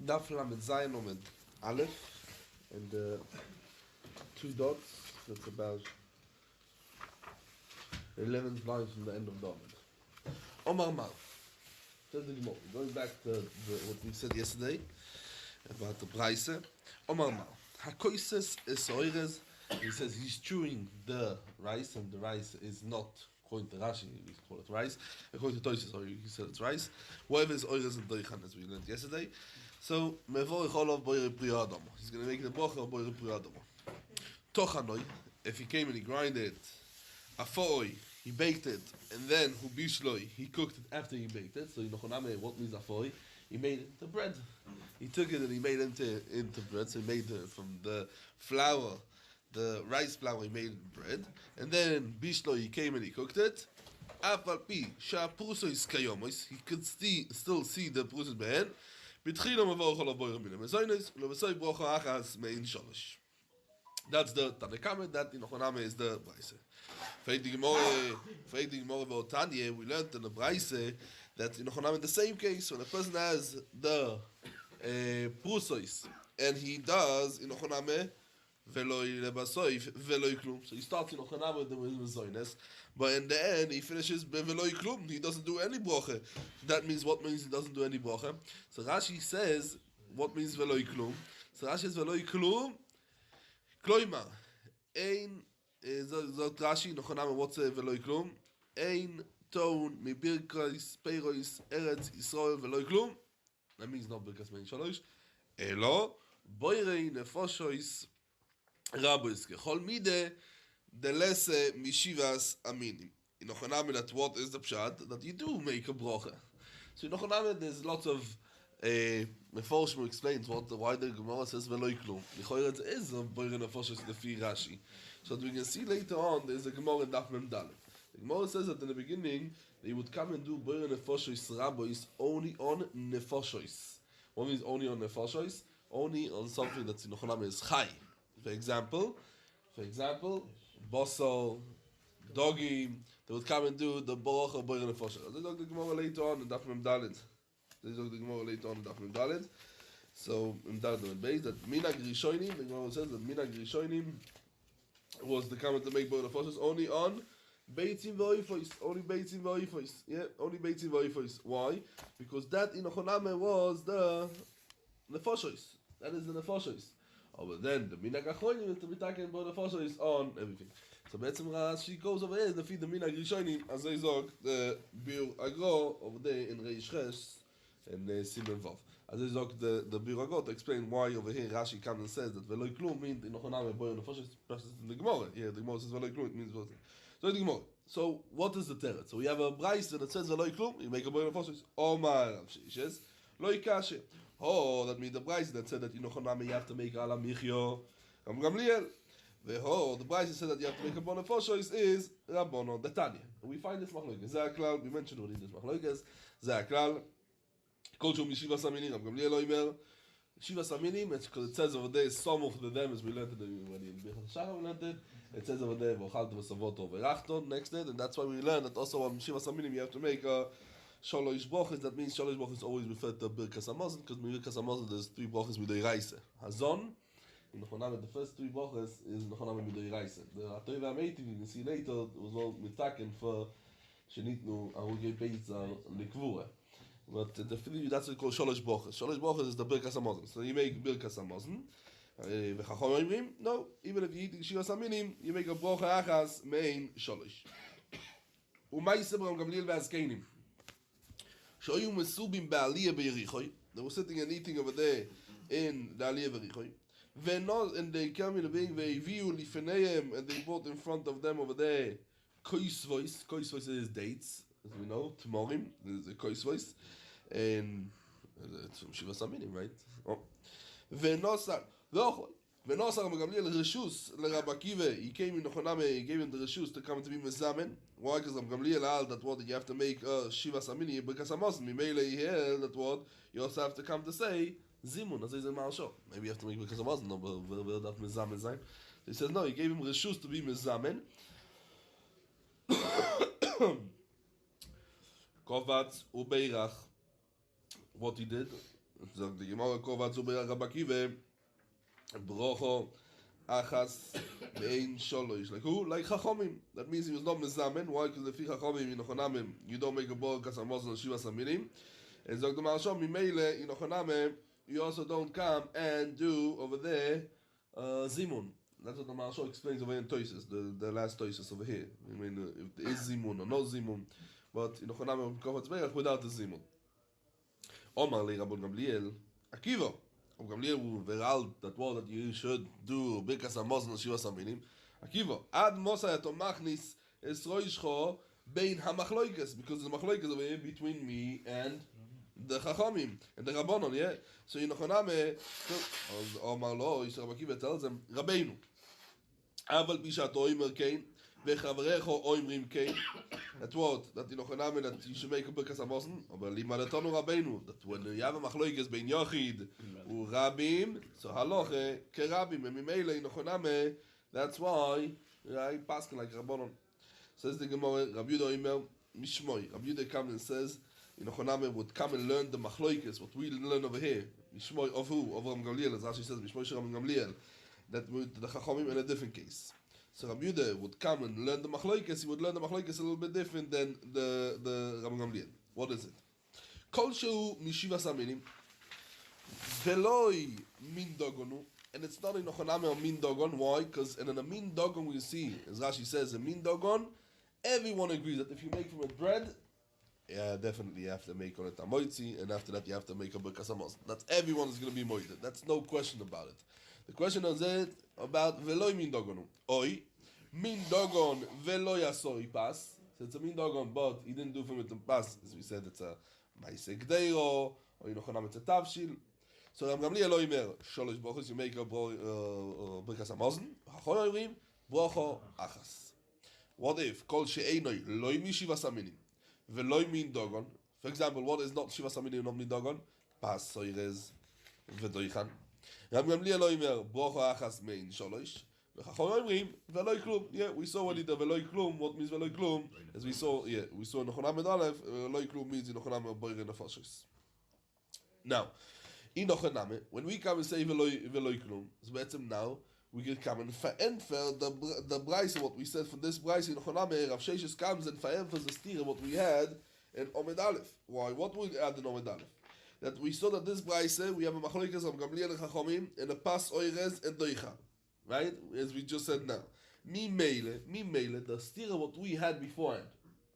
Daf Lamed Zayin Omed Aleph, and the two dots, that's about 11 lines from the end of David. Omar Mal. Says the Gemara. Going back to what we said yesterday about the Braise. Omar Mal. Hakoises Esoires. He says he's chewing the rice, and the rice is not, according to Rashi, we call it rice. According to Tosis, he said it's rice. Whatever is oires and doichan, as we learned yesterday. So, Mevorich Olav Boyer Priya Adamo. He's going to make the bracha of Boyer Priya Adamo. Tochanoi, if he came and he grinded, Afoi, he baked it, and then Hubishloi, he cooked it after he baked it. So, Nochoname, what means Afoi? He made it into bread. He took it and he made it into bread. So, he made it from the flour. The rice flour he made bread, and then Bishlo he came and he cooked it. Afalpi shapruso is kayomos. He could still see the prusos behind. Betchila mavor olav boyer min mezonos lovasoi brocha achas mein sholosh. That's the Tanakame. That in Ochoname is the Braise. Freit the Gemara v'Otanye. We learned in the Braise that in Ochoname the same case when a person has the prusos and he does in Ochoname. So he starts in Ochanam with the Mezoines, but in the end he finishes beveloi klum. He doesn't do any bracha. That means what means he doesn't do any bracha? So Rashi says what means veloi klum. So Rashi says veloi klum. Kloimar ein zot Rashi in Ochanam what's veloi klum? Ein ton mibirkais peiros eretz Yisrael veloi klum. That means not birkas mein shalosh. Elo boirei nefoshois. Rabbis kechol mide delese mishivas aminim. In Ochoname, that what is the pshat that you do make a bracha. So in Ochoname, there's lots of Meforshim who explains why the Gemara says veloi klum. Lichoyer it is a boiren nefoshes lefi Rashi. So that we can see later on, there's a Gemara in Daf Mem Dalet. The Gemara says that in the beginning they would come and do boiren nefoshes rabbis only on nefoshes. What means only on nefoshes? Only on something that's in Ochoname is chai. For example, Bosol, Doggy, they would come and do the Baruch Boyer Nefosha. They talk the Gemara later on in Daf Mem Dalet. So in Dalet base that Minag Rishonim, the Gemara says that Minag Rishonim was the comment to make Boyer Nefosha only on Beitzim V'Oifois. Only Beitzim V'Oifois. Yeah, only Beitzim V'Oifois. Why? Because that in Ochoname was the Nefoshois. That is the Nefoshois. Oh, but then the Minag Achronim is to be talking about the Fosha is on everything. So Betzim Rashi goes over here, the feed the Minag Rishonim, as they zog the Bir Agro over there in Reish Ches and Simen Vav. As they zog the Bir Agro to explain why over here Rashi comes and says that Veloi Klum means in Ochoname Boy on the Fosha is in the Gemara. Yeah, the Gemara says Veloi Klum, it means what? So the Gemara. So what is the Teret? So we have a Braise that says Veloi Klum, you make a Boy on the Fosha. Omar Rav Shishes, Loi Kashe. Oh, that means the Braise that said that in Ochoname you have to make Ala Michyo Gamliel. The Braise said that you have to make a Bona Foshois is Rabbonon the Tanya. We find this Machlokas. Zaklal, we mentioned already this Machlokas. Zaklal, Kolchum Yeshiva Saminim, Gamliel Oimer. Shiva Saminim, because it says over there, some of them, as we learned it already in Birchot Shara, we learned it. It says over there, Vochalto V'Savoto V'Rachton, next day, and that's why we learned that also on Shiva Saminim you have to make a Shalosh Brochas. That means Shalosh Brochas always referred to Birkas Hamazon, because in Birkas Hamazon there's three Brochas Midei Reise. Hazon, in Ochoname, the first three Brochas is in Ochoname Midei Reise. The Atoy V'Ameitiv, you can see later, was all mitaken for Shenitnu Arugei Peitzar Lekvura. But definitely that's what we call Shalosh Brochas. Shalosh Brochas is the Birkas Hamazon. So you make Birkas Hamazon. No, even if you eat Shiva Saminim, you make a Brocha Achas Mein Shalosh. Umayse Bram Gamliel V'Azkenim. They were sitting and eating over there in the Aliyah Verichoi. And they came in the being, and they brought in front of them over there Koisvois. Koisvois is dates, as we know, Tmorim. There's a Koisvois. And it's from Shiva Saminim, right? Oh. Venosar Gamliel Reshus LeRabbi Akiva. He came in Ochoname. He gave him the Reshus to come to be Mezamen. Why? Because Gamliel held that what you have to make Shiva Samini because Hamazon. Mimele he held that what you also have to come to say Zimun. As a Marsho. Maybe you have to make because Hamazon. No, but will that Mezamen sein? He says no. He gave him Reshus to be Mezamen. Kovatz Ubeirach. What he did. Sagt die Gemara Kova zu Rabbi Akiva, Brachot Achas Bein Sholosh. Like who? Like Chachomim. That means he was not Mezamen. Why? Because if you Chachomim in Ochonamim, you don't make a bor Kasamos on Shiva Saminim. And Zog the Marshal, Mimele in Ochonamim, you also don't come and do over there Zimun. That's what the Marshal explains over here in Toises, the last Toises over here. I mean, if there is Zimun or no Zimun, but in Ochonamim, Kofat Zberach without the Zimun. Omar li Rabban Gamliel, Akiva. Gamliel veralt that word that you should do Birkas Hamazon and Shiva Saminim. Akiva, Ad Mosa Yatomachnis es Roishcho Bein Hamachloikes, because the Machloikes over here between me and the Chachamim and the Rabbanon, yeah. So in Ochoname, Omar lo, Yisrael Akiva tells them, Rabbeinu, Aval Pishat Oimer Kain, Vechavrecho Oimrim Kain. That word, that in Ochoname, that you should make a Birkas Hamazon, but Limadatonu Rabbeinu, that when you have a Machloikes Bein Yochid U Rabim, so Haloche Kerabim, and Mimele in Ochoname, that's why I pass like Rabbanon. Says the Gemara, Rabbi Yehuda Omer Mishmoi. Rabbi Yehuda comes and says, in Ochoname would come and learn the Machloikes, what we learn over here. Mishmoi of who? Of Rabban Gamliel, as Rashi says, Mishmoi Rabban Gamliel. That with the Chachomim in a different case. So Rabbi Yehuda would come and learn the Machloikes, he would learn the Machloikes a little bit different than the Rabban Gamliel. What is it? Kol shehu mishiva saminim, veloi min dogonu, and it's not in Ochoname or min dogon. Why? Because in a min dogon we see, as Rashi says, a min dogon, everyone agrees that if you make from it bread, yeah, definitely you have to make on it amoitzi, and after that you have to make a Birkas Hamazon. That's everyone is going to be moited. That's no question about it. The question is it about veloi min dogonu. Oi, min dogon veloi asoi pas. So it's a min dogon, but he didn't do from it in pas. As we said, it's a Masechet, or in Ochoname it's a tavshil. So Rabban Gamliel lo imer sholosh brachos, you make a Birkas Hamazon. Hachol oimrim bracho achas. What if kol she'einoi loy mi shiva saminim veloy min dogon? For example, what is not shiva saminim, not min dogon? Pas soirez v'doichan. Rabban Gamliel lo imer bracho achas mein sholosh. V'chachol oimrim veloy klum. Yeah, we saw already the veloy klum. What means veloy klum? As we saw in Ochoname Aleph, veloy klum means in Ochoname boire nefashos. Now, in Ochoname, when we come and say veloy klum, so betzim now we can come and verenfer the Braise, what we said for this Braise in Ochoname. Rav Sheshes comes and verenfers the stira what we had in Omed Aleph. Why? What we add in Omed Aleph? That we saw that this Braise we have a Machloikes of Gamliel and Chachomim and a Pas Oirez and Doicha, right? As we just said now. Mi meile, the stira what we had beforehand.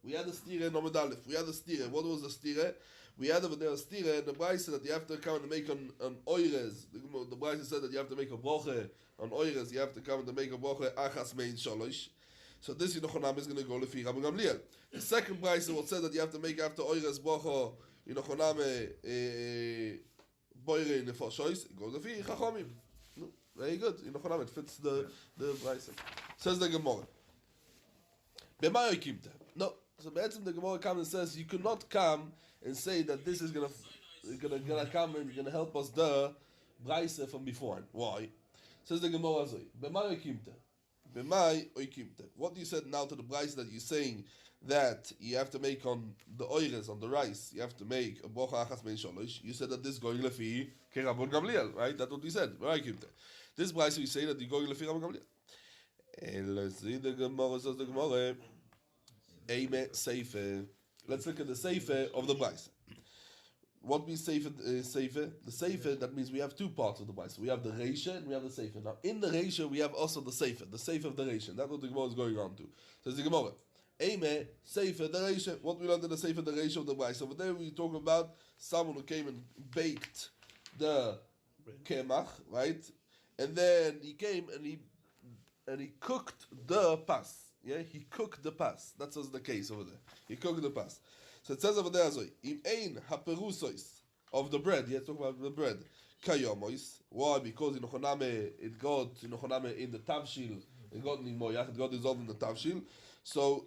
We had a stira in Omed Aleph. We had a stira. What was the stira? We had over there a stira in the Braise that you have to come and make on oirez. The Braise said that you have to make a broche on oirez. You have to come and make a broche achas mein sholosh. So this in Ochoname is going to go lefi Rabban Gamliel. The second Braise will say that you have to make after oirez broche in Ochoname boire nefashos. It goes lefi Chachomim. Very good. In Ochoname it fits the Braise. Says the Gemara. B'ma yokimte. No. So the Gemara comes and says you could not come and say that this is gonna come and gonna help us the Braise from before. Why? Says the Gemara Zoi. B'mai oikimte. What you said now to the Braise that you're saying that you have to make on the oires, on the rice, you have to make a brocha achas mein sholosh. You said that this going lefi Rabban Gamliel, right? That's what you said. This Braise you say that you going lefi Rabban Gamliel. And let's see the Gemara. Says the Gemara. Let's look at the Seifer of the Braise. What means Seifer? The Seifer, that means we have two parts of the Braise. We have the Reisha and we have the Seifer. Now, in the Reisha, we have also the Seifer of the Reisha. That's what the Gemara is going on to. Says the Gemara, Seifer, the Reisha. What we learned in the Seifer, the Reisha of the Braise. Over there, we talk about someone who came and baked the kemach, right? And then he came and he cooked the pas. Yeah, he cooked the pas. That's the case over there. He cooked the pas. So it says over there, im ein haperusois of the bread. Yeah, talk about the bread. Kayomois. Why? Because in Ochoname it got in the tavshil. It got in moyach. It got dissolved in the tavshil. So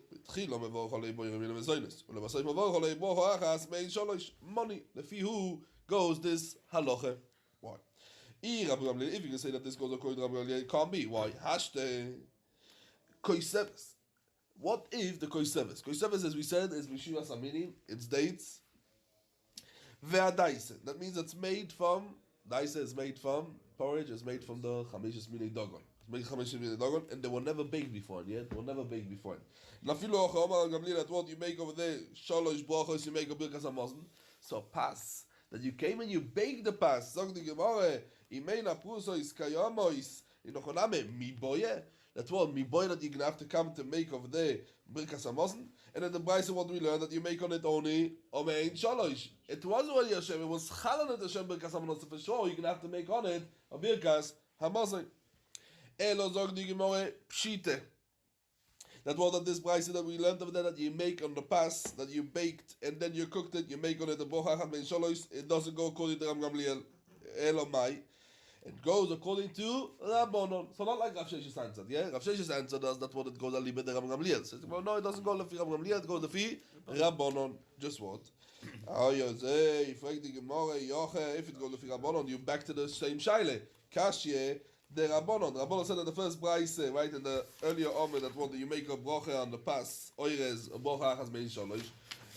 money. Lefi who goes this halacha? Why? If you can say that this goes according to Rabbi Gamliel, it can't be. Why? Hashte. Koiseves. What if the koiseves? Koiseves, as we said, is mishiva saminim. It's dates. Ve'adaisa. That means it's made from, daisa is made from, porridge is made from the chamishis minei dogon. It's made chamishis minei dogon, and they were never baked before, yeah? They were never baked before. Nafilu ocha omar gamliel, that what you make over there, shalosh brachos, you make a birkas hamazon. So pas, that you came and you baked the pas. Sag the Gemara, imeina prusois kayamois, inochoname, mi boye. That's what mi boy that you're gonna have to come to make over there birkas hamazon. And then the Brisa, what we learned, that you make on it only omein shalosh. It was already Hashem, it was chalan at Hashem birkas hamazon, so for sure you're gonna have to make on it a birkas hamazon. Elo zog the Gemara, pshite. That was that this Brisa that we learned over there, that you make on the pas, that you baked, and then you cooked it, you make on it the brocha hamein shalosh. It doesn't go according to Ram Gamliel, elo mai. It goes according to Rabbanon. So not like Rav Sheshes answered, yeah? Rav Sheshes answered us, that's what it goes ali b'de Ram Gamliel. Says, well, no, it doesn't go lefi Ram Gamliel, it goes lefi Rabbanon. Just what? If it goes lefi Rabbanon, you're back to the same shaila. Kashye, the Rabbanon. Rabbanon said in the first Brisa, right, in the earlier Omer, that what you make a brocha on the pas, oires, a brocha has mein shalosh.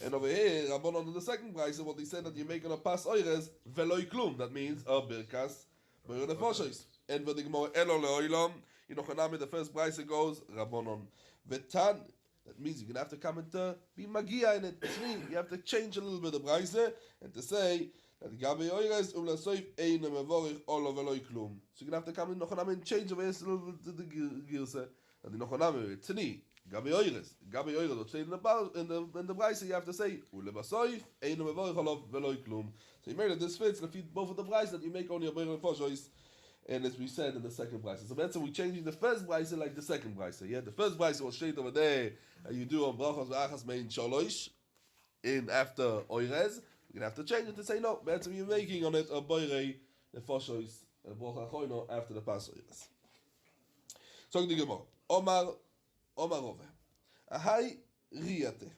And over here, Rabbanon in the second Brisa, what he said that you make on a pas oires, veloi klum. That means a birkas. And for the Gemara, Elo le'olam, the first Brisa goes, Rabbanon. Vetan, that means you're going to have to come and be magia in it. You have to change a little bit of Brisa, and to say, that Gabi Oires, Lasoif, Ein Mevorich, Olo veloi klum. So you're going to have to come in, and change over here a little bit to the Girse. And the Nochanami, Tini, Gabi Oires, what say in the Brisa, you have to say, Ulebasoif, Ein Mevorich, Olo veloi klum. So you made it this fits, both of the Brisa that you make only a Beir Foshois, and as we said in the second Brisa. So that's we're changing the first Brisa like the second Brisa. Yeah, the first Brisa was straight over there, and you do on Brachos V'achas Mein Shalosh, in after Oires. We're going to have to change it to say, no, that's you're making on it a Beir Foshois, a Brocha Choino after the Pas Oires. So the Gemara, Omar Ove, Ahai Riyate.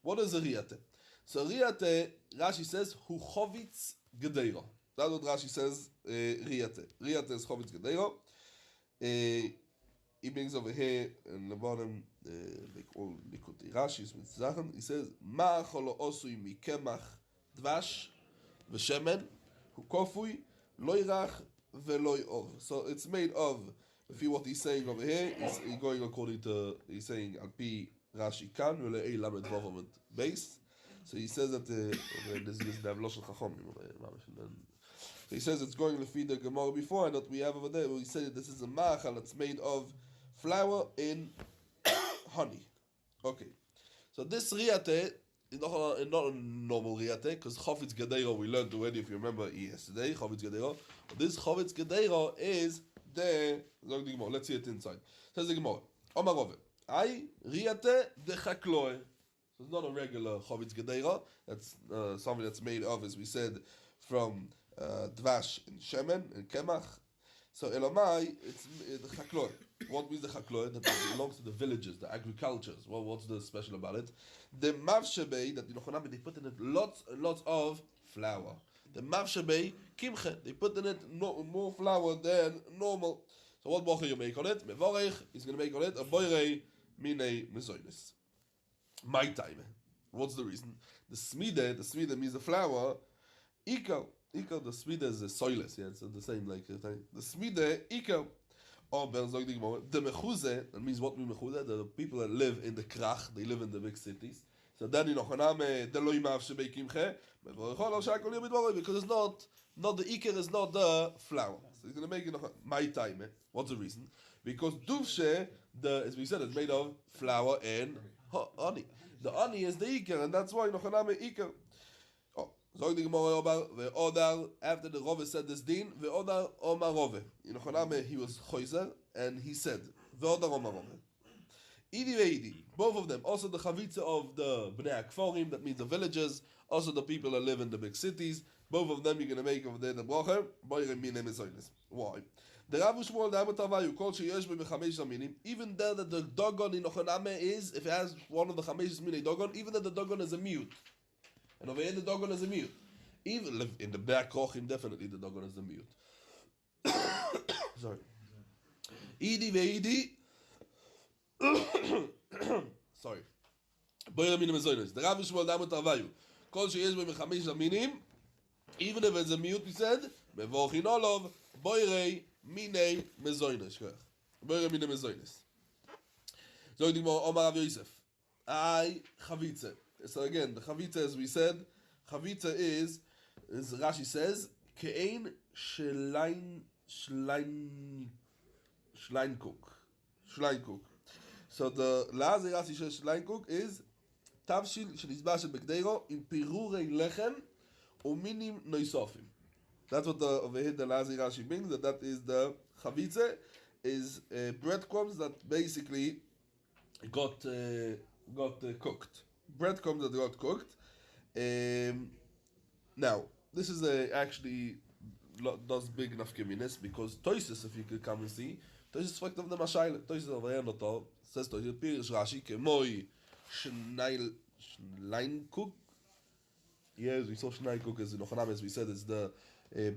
What is a Riyate? So Riyate, Rashi says, Hu Chovitz Gedeiro. That's what Rashi says, Riyate. Riyate is Chovitz Gedeiro. He brings over here in the bottom, like all Likuti Rashi's with Zachen, he says, Ma cholo osui mikemach dvash v'shemen, hu kofui, loirach veloy or. So it's made of, if you what he's saying over here, he's going according to, he's saying, Al-Pi Rashi kan, v'le'ei lamed v'ovament base. So he says that this is the Avlosh Chachom. So he says it's going to feed the Gemara before, and that we have over there, he said that this is a ma'achal that's made of flour in honey. Okay. So this riyate is not a normal riyate, because Chofetz Gedeiro we learned already, if you remember yesterday, Chofetz Gedeiro. This Chofetz Gedeiro is the, let's see it inside. Says the Gemara, Omar Ove, I riyate de chakloe. So it's not a regular Chofetz Gedeiro. That's something that's made of, as we said, from dvash and shemen and kemach. So Elamai, it's the chakloe. What means the chakloe? That belongs to the villages, the agricultures. Well, what's the special about it? The mavshebei, that they put in it lots and lots of flour. The mavshebei kimche, they put in it more flour than normal. So what bracha you make on it? Mevorech is going to make on it a boirei minei mezoinis. My time. What's the reason? The smide means the flour. Iko, the smide is the soilless. Yeah, it's the same like the smide. Iko. Or the mechuze. That means what we mechuze. The people that live in the krach, they live in the big cities. So then you know because it's not the ikar is not the flour. So he's gonna make it my time. What's the reason? Because duvshe, as we said, it's made of flour and honey. The honey is the ikar, and that's why Nochaname ikar. Oh, Zog the Gemara about ve'odar. After the Rove said this din, ve'odar Omar Rove. Nochaname he was choizer, and he said ve'odar Omar Rove. Idi ve'idi, both of them. Also the chavitza of the Bnei Akforim, that means the villages. Also the people that live in the big cities. Both of them you're going to make over there the bracha. Why? The Rav Shmuel the Amatavayu called sheyesh b'mechamesh zaminim. Even there that the dogon in Ochaname is, if it has one of the chamesh zminei dogon, even that the dogon is a mute. And over here the dogon is a mute. Even in the Bnei Akforim, definitely the dogon is a mute. Sorry. Idi ve'idi. Sorry. The Rav Shmuel the Amatavayu. Kol sheyesh b'mechamesh zaminim, Even if it's a miut, we said, mevochin olov, boirei, minei, mezoines. Boirei, minei, mezoines. So, Omar Rav Yosef. Chavitze. So again, the chavitze, as we said, chavitze is Rashi says, ke'ein Schleinkuk. So the La'az Rashi says Schleinkuk is Tavshil Shelizbah Shel Begdeiro in Pirurei Lechem Uminim Noisofim. That's what over here the La'az Rashi brings, that is the chavitze, is breadcrumbs that basically got cooked. Breadcrumbs that got cooked. Now, this is actually does big enough giviness, because Toises, if you could come and see, Toises fragt of the Mashayle. Toises over here not all says Toises Pirish Rashi Kemoi Schneinkuk. Yes, we saw Schneinkuk as in Ochanam, as we said, is the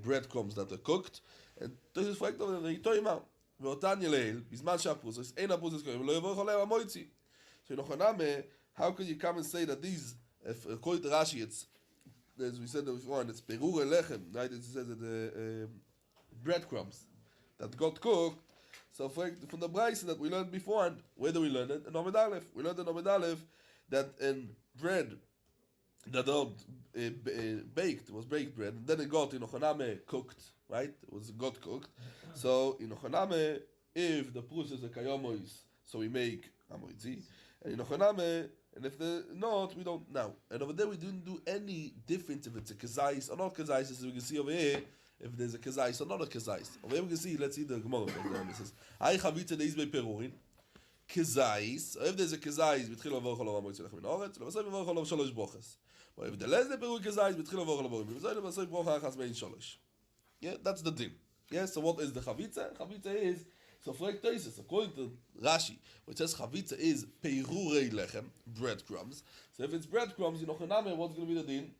breadcrumbs that are cooked. And Toises fragt of the Toima. ואותן יליל, בזמן שהפרוסס, אין הפרוסס קוראים, לא יבוא חולה המויצי. So in Ochaname, how could you come and say that these, if according to Rashi, it's, as we said before, and it's perure lechem, right? It says that the breadcrumbs that got cooked. So from the Braisa that we learned before, and where do we learn it? In Omid Aleph. We learned in Omid Aleph that in bread that got baked, was baked bread, and then it got in Ochaname cooked, right? It got cooked. So in Ochaname, if the prus is a kayomois, so we make amoitzi, and in Ochaname, and if the not, we don't now. And over there we didn't do any difference if it's a kazais or not kazais, as we can see over here, if there's a kazais or not a kazais. Over here we can see, let's see the Gemara. It says, "Ay chavitza deis bei perurin." Kazais, if there's a kazais, betchil avor cholav amoitzi lechem in oretz, levasay avor cholav shalosh brochas. But if the less the perur kazais, betchil avor cholav amoitzi levasay brocha achas mein shalosh. Yeah, that's the din. Yeah, so what is the chavitza? Chavitza is, so frek Toises, according to Rashi, which says chavitza is peirurei lechem, breadcrumbs. So if it's breadcrumbs, you know, what's going to be the din?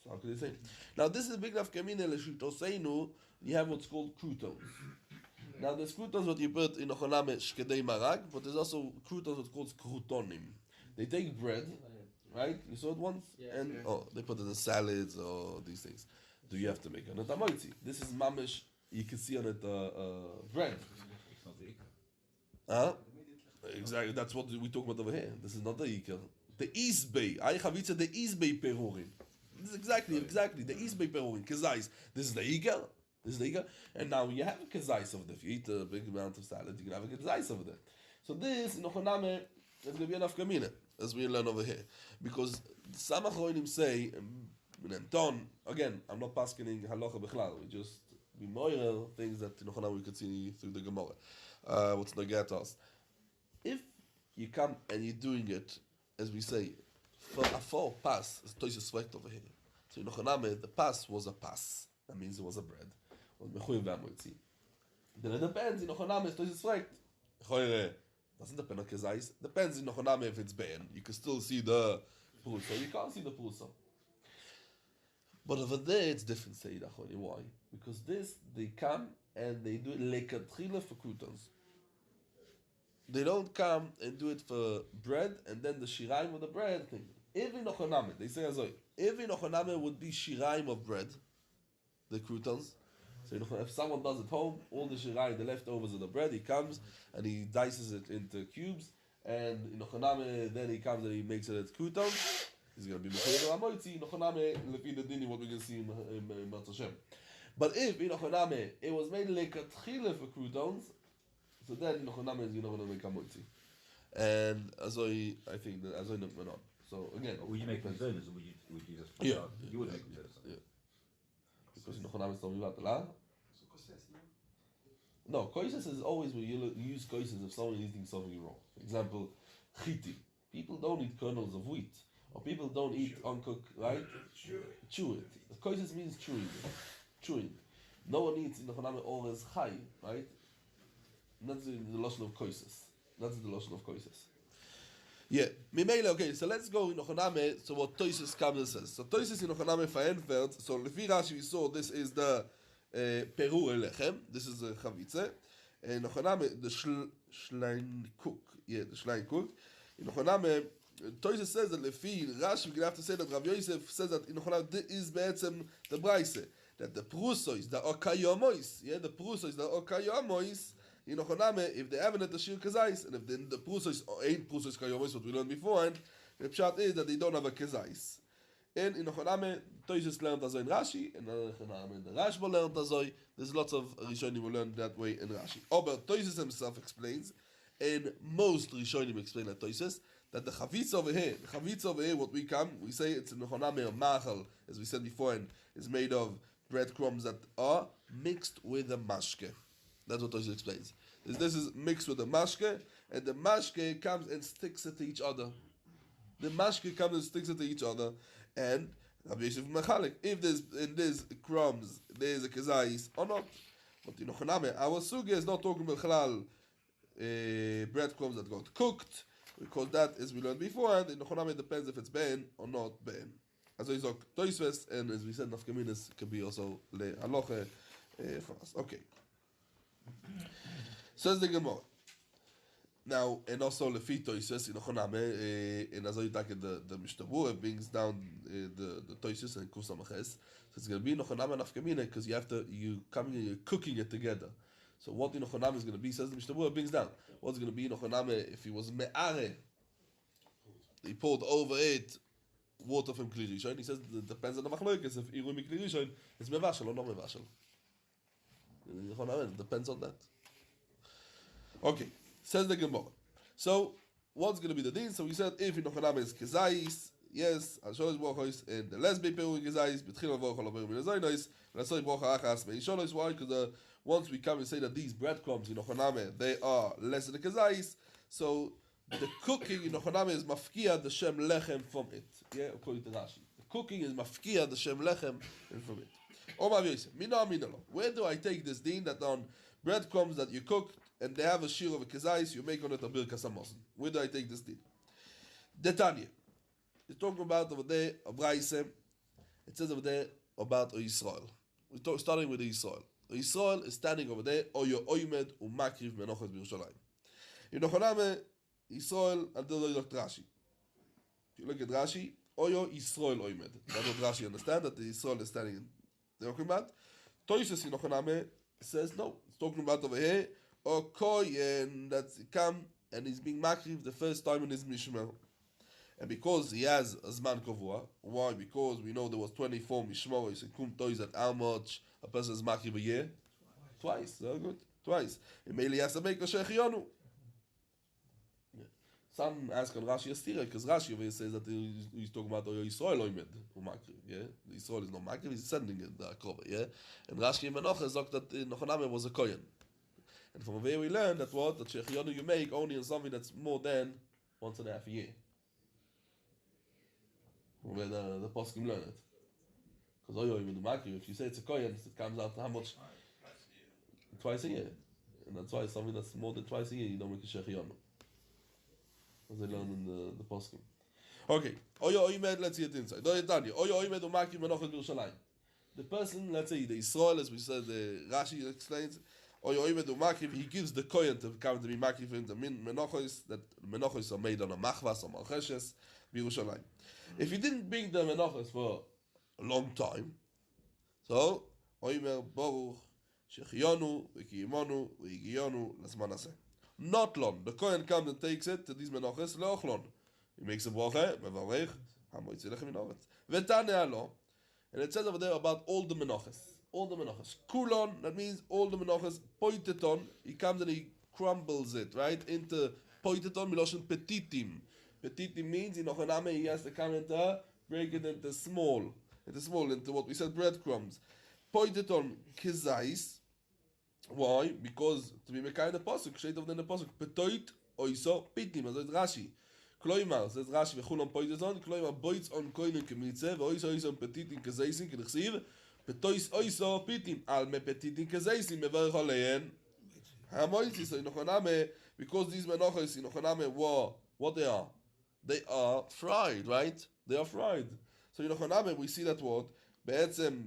So how could you say? Now this is big enough kamina l'shitoseinu. You have what's called croutons. Now there's croutons what you put in ochaname shkedei marag, but there's also croutons what's called croutonim. They take bread, right? You saw it once, and they put it in salads or these things. Do you have to make it on tamoitzi? This is mamish. You can see on it bread. It's not the ikar. Exactly. That's what we talk about over here. This is not the ikar. The isbei. I chavitza the isbei perurin. This is exactly the isbei perurin. Kazais. This is the ikar. And now you have a kazais over there. If you eat a big amount of salad, you can have a kazais over there. So this in Ochaname is going to be enough kamina, as we learn over here, because some achronim say. Again, I'm not paskening halacha b'chlal. We just moira things that we could see through the Gemara. What's the get us? If you come and you're doing it, as we say, for a full pass, it's Toises sweat over here. So in the pass was a pass. That means it was a bread. Then it depends. In Ochaname, it's Toises sweat. Doesn't depend on kezais. Depends in Ochaname if it's ben. You can still see the prusa. You can't see the prusa. But over there, it's different, Sayyid Achoni. Why? Because this, they come and they do it lekatchila for croutons. They don't come and do it for bread and then the shiraim of the bread thing. If in Ochaname, they say Azoy, if in Ochaname would be shiraim of bread, the croutons, so if someone does it home, all the shiraim, the leftovers of the bread, he comes and he dices it into cubes, and in Ochaname, then he comes and he makes it as croutons. He's going to be Mechayiv Amoitzi, Nochaname, Lefi the Dini, what we're going to see in Matz Hashem. But if in Nochaname it was made lekatchila for croutons, so then Nochaname is going to make Amoitzi. And Azoi, I think that Azoi went on. So again, would you make concerns or would you just put yeah. You would make concerns. Yeah. Because in Nochaname is talking about the la. No, koises is always when you use koises if someone is eating something wrong. For example, chiti. People don't eat kernels of wheat. Or people don't eat uncooked, right? Chew it. The koises means chewing. No one eats in the Chaname always chai, right? And that's the lotion of koises. Yeah. Mimele, okay, so let's go in Ochaname, so what Toises comes and says. So Toises in Ochaname Faenfeld, so Lefi Rashi we saw this is the Perur Elechem, this is the Chavitze. In Ochaname, the Schleinkuk. In Ochaname, Toysa says that Lefi Rashi, we're gonna have to say that Rav Yosef says that in Ochana is be'etzem the Braise, that the Prusois that are Kayomois, the Prusois that are Kayomois in Ochana, if they haven't at the Shir Kazais, and if the Prusois ain't Prusois Kayomois, what we learned beforehand, the pshat is that they don't have a Kazais. And in Ochana, Toysa learned as in Rashi, and in the Rashba learned as there's lots of Rishonim who learn that way in Rashi. But Toysa himself explains, and most Rishonim explain that Toysa, that the chavitz over here, what we say it's in Nechoname or Machal, as we said before, and is made of breadcrumbs that are mixed with the mashke. That's what Toshis explains. This is mixed with the mashke, and the mashke comes and sticks it to each other. The mashke comes and sticks it to each other, and Rabbi Yosef Mechalik, if there's in these crumbs there's a kezais or not. But in Nechoname, our suge is not talking about halal breadcrumbs that got cooked, because that, as we learned before, in Nechoname depends if it's ben or not ben. As I said, Toisves, and as we said, Nafkaminis can be also le haloche for us. Okay. Says the Gemara. Now, and also Lefi Toisves in Nechoname, and as I talk the Mishtabur, it brings down the Toisves and Kusamaches. So it's going to be Nechoname and Nafkamina, because you're cooking it together. So what in Nechoname is going to be, says the Mishtabur, brings down. What's going to be in Nechoname if he was me'are? He poured over it water from Kli Rishon. He says it depends on the machloekes. If Iru mi Kli Rishon, it's mevashel or not mevashel. In Nechoname, it depends on that. Okay, says the Gemara. So what's going to be the din? So we said if in Nechoname is kezais, yes, al sholosh brachos, and the lesbi peru kezais, betchil avor chol avor min azoynos, and asoi bracha achas meisholos. Why? Because once we come and say that these breadcrumbs in Nechoname, they are less than the kezais, so the cooking in Nechoname is mafkia the shem lechem from it. Yeah, according to Rashi. The cooking is mafkia the shem lechem from it. Omar Yosef, mina minalo. Where do I take this din that on breadcrumbs that you cooked and they have a shir of a kezais, you make on it a birkas hamosen? Where do I take this din? Detanya. It's talking about over there a Braise. It says over there about Yisrael. We're starting with Yisrael. Yisrael is standing over there. Oyo oimed umakriv menochos b'Yerushalayim. In Nechoname, Yisrael until they look Rashi. If you look at Rashi, Oyo Yisrael oimed. That's what Rashi understand, that the Yisrael is standing. They're talking about. Toyses in Nechoname says no. It's talking about over here. O koyen that's come and he's being makriv the first time in his mishmar. And because he has a zman kovua, why? Because we know there was 24 mishmoros and kum toys at how much a person is makriv a year? Twice. Very good. Twice. And mainly has to make a shechionu. Some ask on Rashi Astira, because Rashi over here says that he's talking about Yisrael oimed umakriv. Yeah, Yisrael is not makriv; he's sending it the akrova. Yeah, and Rashi and Menachah zok that Nechoname was a kohen. And from there we learn that what that shechionu you make only on something that's more than 1.5 years. Where the poskim learn it. Because oimed umakriv, if you say it's a kohen, it comes out to how much? Twice a year, and that's why something that's more than twice a year you don't make a shechionu. As they learn in the poskim. Okay. Oyo oimed, let's see it inside. Oyo oimed umakriv menochos b'Yerushalayim. The person, let's say the Yisrael, as we said, the Rashi explains, Oyo oimed umakriv, he gives the kohen to come to be makriv in the menochos, that menochos are made on a machvas or malcheshes b'Yerushalayim. If he didn't bring the menochos for a long time, so oimer baruch shechionu v'kiyimonu v'yigiyonu l'zman hazeh. Not long. The Kohen comes and takes it to these menoches leochlon. He makes a bracha, mevarech, hamoitzi lechem minoretz. V'taneh alo, and it says over there about all the menoches. All the menoches. Kulon, that means all the menoches. Poiteton, he comes and he crumbles it, right? Into poiteton, miloshen petitim. Petitim means in Nechoname he has to come and break it into small, into what we said breadcrumbs. Poiteton kizais. Why? Because to be mekayim the pasuk, straight over the pasuk, petoit oiso pitim, as it's Rashi. Kloimar says Rashi v'chulon poitzon, kloimar boitz on koinen kemitzeh, v'oiso oiso petitim kezeisin k'nechsiv, petois oiso pitim al me petitim kezeisin mevarech alein. Hamoitzi, so in Nechoname, because these menochos in Nechoname were what they are. They are fried, right? They are fried. So in Nechoname we see that what be'etzem.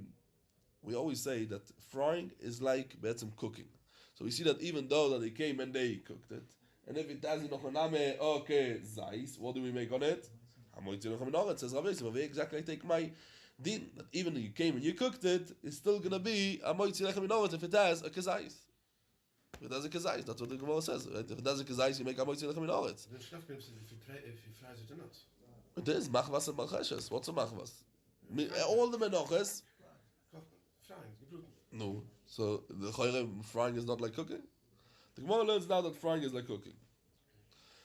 We always say that frying is like be'etzem cooking. So we see that even though that they came and they cooked it, and if it has Inochaname, okay, Zais, what do we make on it? Hamoitzi Lechem Minoretz, says Rabbi Yosef, exactly take my din, that even if you came and you cooked it, it's still gonna be Hamoitzi Lechem Minoretz if it has a Kezais. If it has a Kezais, that's what the Gemara says. Right? If it has a Kezais, you make Hamoitzi Lechem Minoretz. The stuff comes if you fries it or not. It is Machvas and Malcheshes. What's a Machvas? All the Menoches. Frying, gebruten. No. So the Chayre frying is not like cooking? The Gemara learns now that frying is like cooking.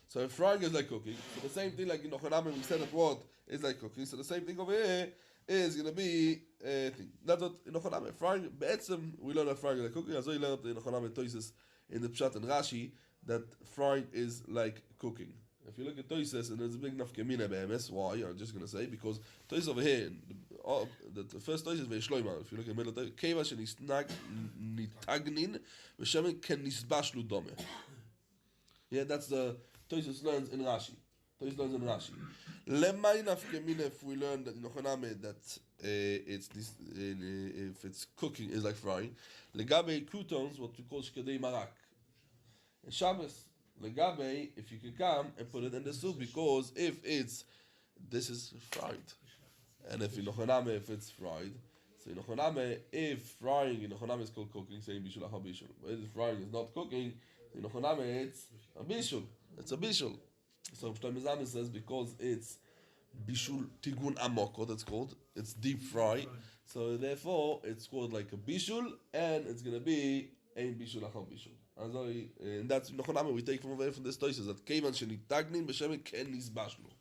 So if frying is like cooking, so the same thing like in Ochanami we said that what is like cooking, so the same thing over here is going to be thing. That's what in Ochanami. Frying, be'etzem, we learn that frying is like cooking, as we learned in Ochanami Toises in the Pshat and Rashi, that frying is like cooking. If you look at Toises, and there's a big nafkemina be'emes, why? I'm just going to say, because Toises over here, the first Toises is very shloima. If you look at the middle of the Keva shenisnag nitagnin, v'shemen ken nisbashlu dome. Yeah, that's the Toises learns in Rashi. Toises learns in Rashi. Lemay nafkemina, if we learn that in Ochaname that it's this, if it's cooking is like frying. Legabe croutons, what we call shkadei marak. In Shabbos, legabe, if you can come and put it in the soup, because if it's this is fried, and if in Ochaname if it's fried, so in Ochaname if frying in Ochaname is called cooking, saying bishul achar bishul. But if frying is not cooking, in Ochaname it's a bishul. It's a bishul. So Shlomo Zalman says because it's bishul tigun amoko, that's called. It's deep fry. So therefore it's called like a bishul, and it's gonna be ein bishul achar bishul. And that's Nochaname we take from over from this Toises that kevan shenitagnin b'shemen ken nisbashlu.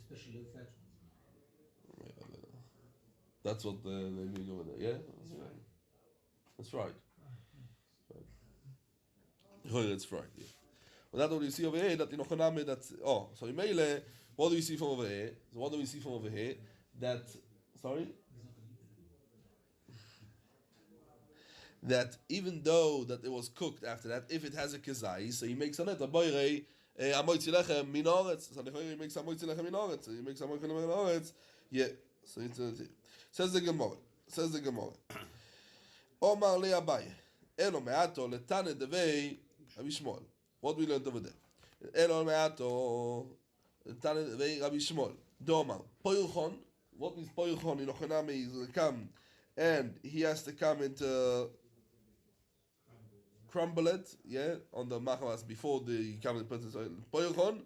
Especially low fat ones. That's what they're doing over there. Yeah, that's right. It's right. Yeah. Well, that's what you see over here. That in Ochaname, that's so in Meile, what do you see from over here? So what do we see from over here? That that even though that it was cooked after that, if it has a kezai, so he makes on it a boirei amoitzi lechem min haaretz. So he makes amoitzi lechem min haaretz. So he makes amoitzi lechem min haaretz. Yeah. So it's says the Gemara. Omar le Abaye. Elo me'ato letane devei Rabbi Shmuel. What we learned over there? Elo me'ato letane devei Rabbi Shmuel. Domar poyuchon. What means poyuchon in Ochaname? He's going to come and he has to come into crumble it, yeah, on the machmas before he comes and puts it in poyuchon.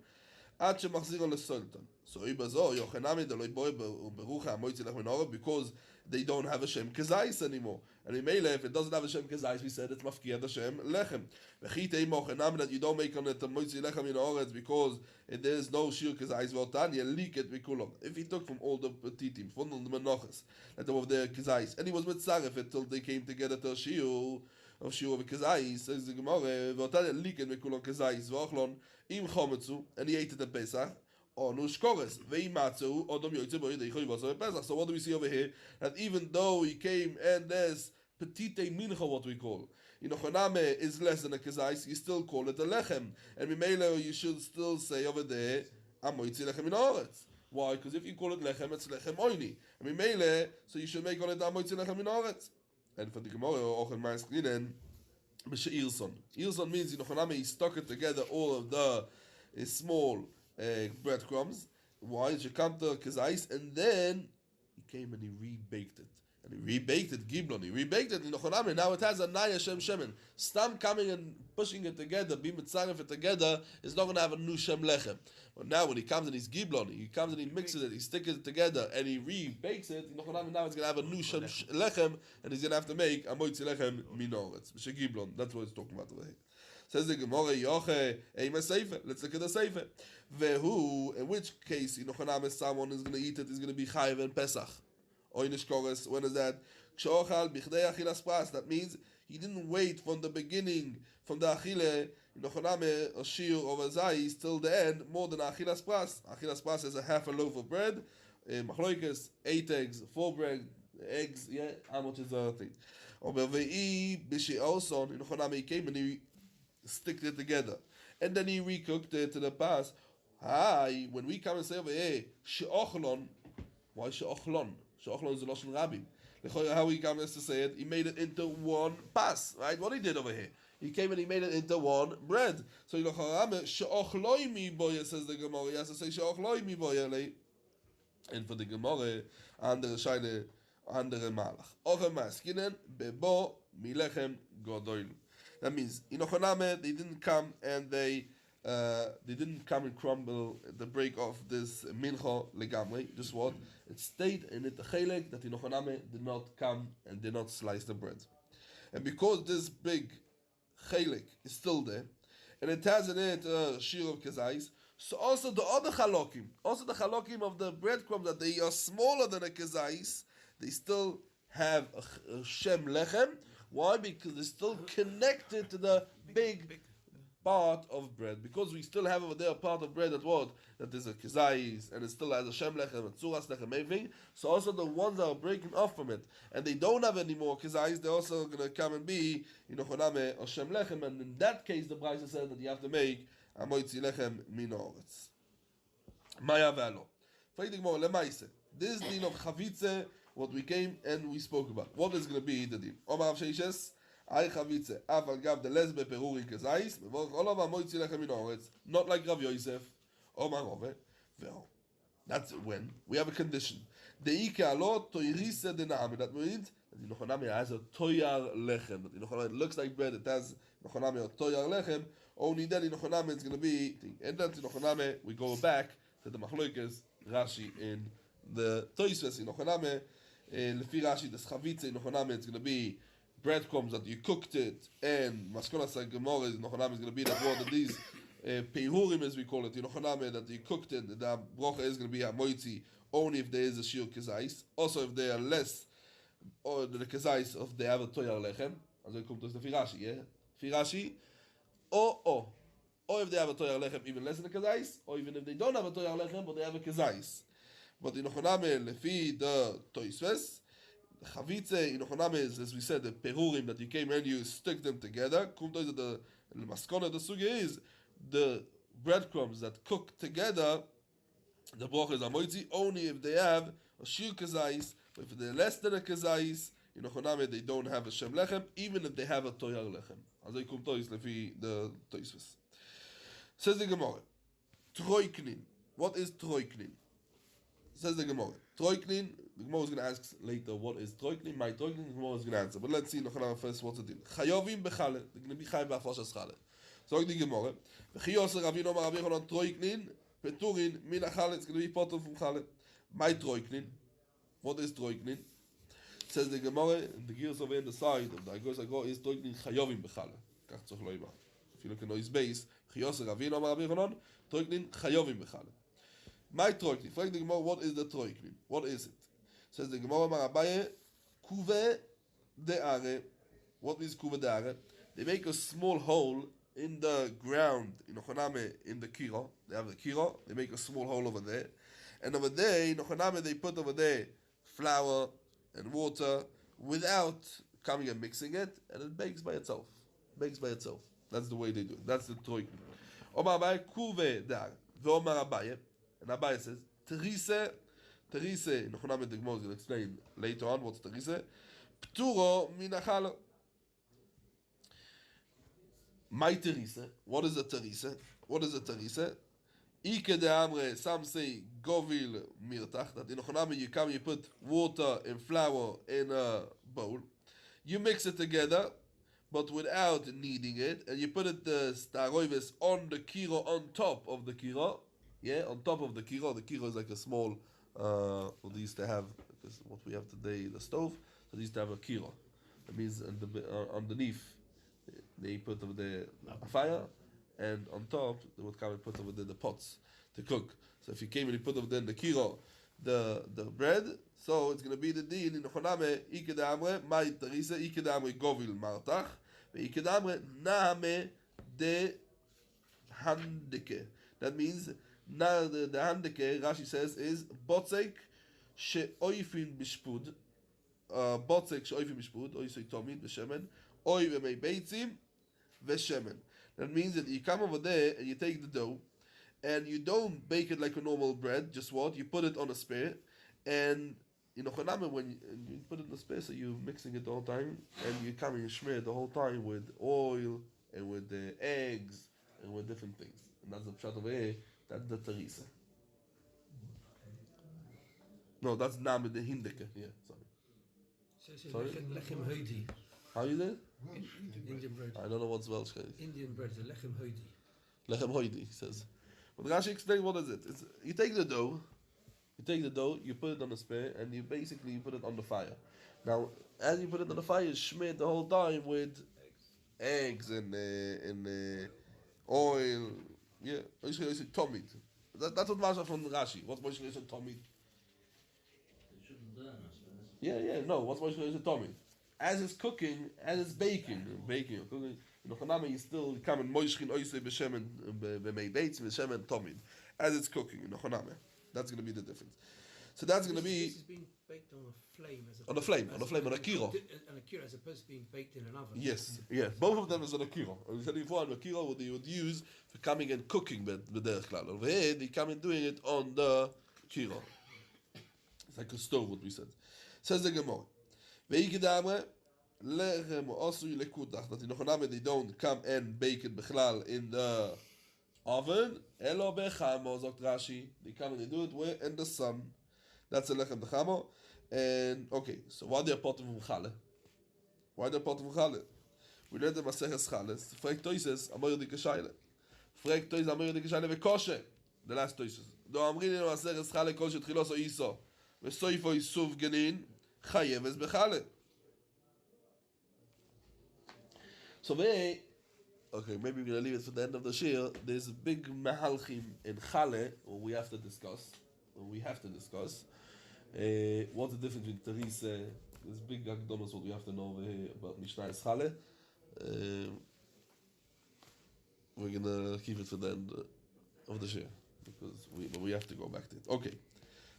Ad shemachzir on the sultan. So ibazo Yochanami deloi boy berucha amoitzi lechem min haaretz because they don't have a shem kezais anymore. And in Meile, if it doesn't have a shem kezais, we said it's mafkia the shem lechem. V'chitei mochanami that you don't make on it amoitzi lechem min haaretz because there is no shir kezais v'otanya leak it mikulon. If he took from all the petitim, from the menoches that were there kezais, and he was with saref until they came together to shiur of shiur of kezais, says the Gemara, v'otanya leak it mikulon kezais v'ochlon im chometzu, and he ate it at Pesach. So what do we see over here? That even though he came and there's petite mincha, what we call, Inochaname is less than a kezais, you still call it a lechem. And Mimele, you should still say over there, amoitzi lechem min haaretz. Why? Because if you call it lechem, it's lechem oini. And Mimele, so you should make on it amoitzi lechem min haaretz. And for the Gemara, Ochel Ma'asklinen, B'she'irson. Irson means Inochaname, he stuck it together, all of the small breadcrumbs. Why? She come to kezais, and then he came and he rebaked it. And he rebaked it, giblon. He rebaked it in Ochaname. Now it has a naya shem shemen. Stam coming and pushing it together, be mitzaref it together, is not going to have a new shem lechem. But now when he comes and he's giblon, he comes and he mixes it, he sticks it together, and he rebakes it. In Ochaname now it's going to have a new shem lechem, and he's going to have to make a moitzi lechem minoretz. B'she giblon. That's what he's talking about over here. Says the Gemara, Yoche, Eima Seifer. Let's look at the Seifer. Vehu, in which case, in Ochaname, someone is going to eat it, is going to be Chayiv and Pesach. Oynish Kores, when is that? Kshochal, Bichdei Achilas Pras. That means he didn't wait from the beginning, from the Achile, in Ochaname, a Shir of Azais, till the end, more than Achilas Pras. Achilas Pras is a half a loaf of bread, Machloikes, 8 eggs, 4 bread, eggs, yeah, how much is the thing? Over Ve'i, Bishi Olson, in Ochaname, he came and he stick it together, and then he recooked it to the past. Hi, when we come and say over here, she'ochlon, why she'ochlon? She'ochlon is the lashon rabim. How he comes to say it, he made it into one pass, right? What he did over here, he came and he made it into one bread. So she'ochloi mi boya, says the Gemara. He has to say she'ochloi mi boya, and for the Gemara, andere Scheide, andere Malach. Oche maskinen bebo milechem godol. That means Inochaname, they didn't come and they didn't come and crumble the break of this mincha legamri. Just what? It stayed in it the chelek that Inochaname did not come and did not slice the bread. And because this big chelek is still there, and it has in it shir of kezais, so also the other chalokim, also the chalokim of the breadcrumbs that they are smaller than a kezais, they still have a shem lechem. Why? Because they're still connected to the big part of bread. Because we still have over there a part of bread that what? That is a kezais, and it still has a shem lechem, a tzuras lechem, everything. So also the ones that are breaking off from it, and they don't have any more kezais, they're also going to come and be, choname or shem lechem, and in that case the Brachot said that you have to make a moitzi lechem min haaretz. Maya v'alo. This din of chavitze, what we came and we spoke about. What is going to be the din? Omar Rav Sheishes, ay chavitze, av al gav de lesbe perurin kezais, mevorach olav ha-moitzi lechem min haaretz. Not like Rav Yosef, Omar Rove, ve'o. That's when we have a condition. De'ike alo toirise de na'ame. That means that Inochaname has a toyar lechem. That Inochaname looks like bread. It has Inochaname a toyar lechem. Only then Inochaname is going to be. And then Inochaname we go back to the Machloikes Rashi in the Toisves Inochaname. Lefi Rashi the Chavitze Inochaname it's going to be breadcrumbs that you cooked it, and Maskolas Gemara Inochaname is going to be that word of these. Peihurim as we call it, Inochaname that you cooked it, the brocha is going to be a moitzi only if there is a shir kezais. Also if they are less, or the kezais of they have a toyar lechem, as it comes to the Firashi, yeah? Firashi, or if they have a toyar lechem even less than the kezais, or even if they don't have a toyar lechem but they have a kezais. But Inochaname lefi the toisves, chavitze Inochaname is, as we said, the perurim that you came and you stick them together. Kumtois the maskona the suge is the breadcrumbs that cook together. The brocha is amoitzi only if they have a shir kezais, but if they're less than a kezais, in Ochoname they don't have a shem lechem, even if they have a toyar lechem. Azay kum tois lefi the toisves. Says the Gemara, troiknin. What is troiknin? Says the Gemara, troiknin. The Gemara is going to ask later what is troiknin. My troiknin, the Gemara is going to answer. But let's see in Ochoname first what's it in. Chayovim bechale. They're going to be chayav b'afashas chale. So the Gemara, v'chiyos Rabbi Omar Rabbi Yochanan troiknin. Peturin, min achale, it's going to be potter from chale. My troiknin. What is troiknin? Says the Gemara, in the gears over in the side of the Agos Agor is troiknin chayovim bechale. Kach tzorch lo ima. If you look in his base, v'chiyos Rabbi Omar Rabbi Yochanan, troiknin chayovim bechale. My troiknin. Frank the Gemara, what is the troiknin? What is it? Says the Gemara, Marabaye, kuve de'are. What means kuve de'are? They make a small hole in the ground, in Ochoname, in the kiro. They have the kiro, they make a small hole over there. And over there, in Ochoname, they put over there flour and water without coming and mixing it, and it bakes by itself. Bakes by itself. That's the way they do it. That's the troik. Omar Abaye, kuve dar. Ve'omar Abaye. And Abaye says, terise, in Ochoname, the Gemara is going to explain later on what's terise. Pturo minachalo. My terisa. What is a terisa? What is a terisa? Ike de amre. Some say govil mirtach. That in Ochoname you come, you put water and flour in a bowl. You mix it together, but without kneading it, and you put it the staroives on the kiro, on top of the kiro. Yeah, on top of the kiro. The kiro is like a small. What they used to have, because what we have today, the stove. So they used to have a kiro. That means underneath. They put over there a fire, and on top they would come and put over there the pots to cook. So if you came and you put over there the kiro, the bread, so it's going to be the din in Ochoname, Ike de Amre, Mai Teresa, Ike de Amre Govil Martach, Ike de Amre Nahame de Handike. That means the Handike, Rashi says, is Botzek She'oifin Bishpud, Botzek She'oifin Bishpud, Oisoi Tomid B'Shemen, Oy v'mei beitzim v'shemen. That means that you come over there and you take the dough and you don't bake it like a normal bread. Just what? You put it on a spear and in Ochaname, when you put it in the space, so you're mixing it the whole time, and you're coming and smear it the whole time with oil and with the eggs and with different things. And that's the pshat over here. That's the teresa. No, that's name the hindeke. Yeah, sorry. So it's Sorry? lechem hoidi. How you did? Indian bread. I don't know what's Welsh. Indian bread, the lechem hoidi. Lechem hoidi, he says. But Rashi explains what is it. It's, you take the dough, you put it on the spear, and you basically put it on the fire. Now, as you put it on the fire, you smear it the whole time with eggs and oil. Yeah, tomit. That's what Masha from Rashi. What's Moshe is tomit? It shouldn't burn, I suppose. Yeah, no. What's Moshe is tomit? As it's cooking, as it's baking, or cooking, in Ochaname you still come and moishchin oisei b'shemen b'mei beitz b'shemen tomid. As it's cooking in Ochaname, that's going to be the difference. So that's going to be This is being baked on a flame as on a flame, on a kiro. On a kiro, as opposed to being baked in an oven. Yes, both of them is on a kiro. We said before on a kiro what they would use for coming and cooking with derech klal. Over here they come and doing it on the kiro. It's like a stove, what we said. Says the Gemara. Veikidamre lechem osui lekutach. That in Ochaname they don't come and bake it bechlal in the oven. Elo bechamo zokt Rashi. They come and they do it where in the sun. That's a lechem bechamo. And okay, so why they are potem from chale? Why they are potem from chale? We learned the Masechet chales. Frek toises amoyer di keshayle. Frek toises amoyer di keshayle vekoshe. The last toises. Do amrin in Masechet chale kol shetchilos o iso. Vesoifo isuv genin. Chayeves bechale. So they, okay, maybe we're gonna leave it for the end of the shir. There's a big mahalchim in chale, we have to discuss. What's the difference between teresa? There's big akdomas what we have to know over here about Mishnah's chale. We're gonna keep it for the end of the shir because we have to go back to it. Okay.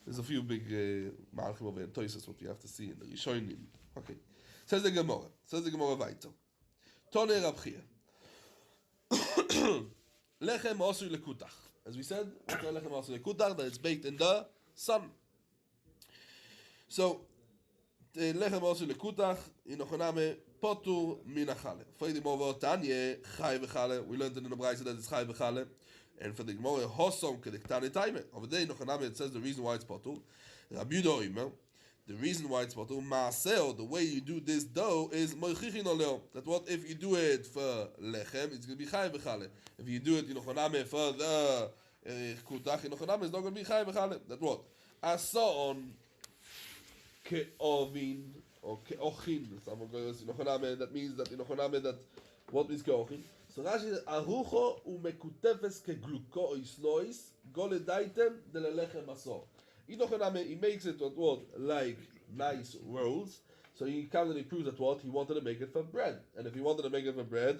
There's a few big malachim over in Toysus what we have to see in the Rishonim. Okay. Says the Gemara weiter. Tone Rabchia. Lechem osui lekutach. As we said, lechem osui lekutach, that it's baked in the sun. So, lechem osui lekutach, in Ochaname, potur min achale. Freidim over Tanye, chai v'chale. We learned in the Brachot that it's chai v'chale. And for the Gemara, hosom kedektane taime. Over there in Ochaname it says the reason why it's potur. Rabbi Yudah Omer, the reason why it's potur, maaseo, the way you do this dough is moichichin oleo. That what if you do it for lechem, it's going to be chai v'chale. If you do it in Ochaname for the kutach, in Ochaname it's not going to be chai v'chale. That what? Ason ke'ovin or ke'ochin. Someone goes in Ochaname. That means that in Ochaname that what is ke'ochin? So Rashi says, Arucho umekutefes kegluko isnois goledaitem de lelechem asor. In Ochaname, he makes it what like nice rolls. So he comes and he proves that what he wanted to make it for bread. And if he wanted to make it for bread,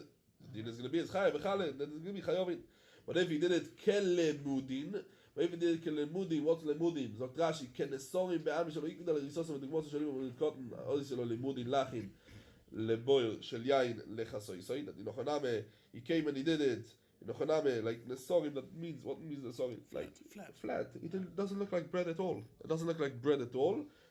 then it's going to be chayav v'chale. Then it's going to be chayovin. But if he did it kelemudin, but if he did it kelemudin, what's lemudin? Zok Rashi kenesorim be'am shelo ikdal risosim v'digmos shelo v'dikotin odis shelo lemudin lachin. Leboil shel yain lechasoisoin. That in Ochaname he came and he did it. In Ochaname, like nesorim, that means what means nesorim? Flat. It doesn't look like bread at all.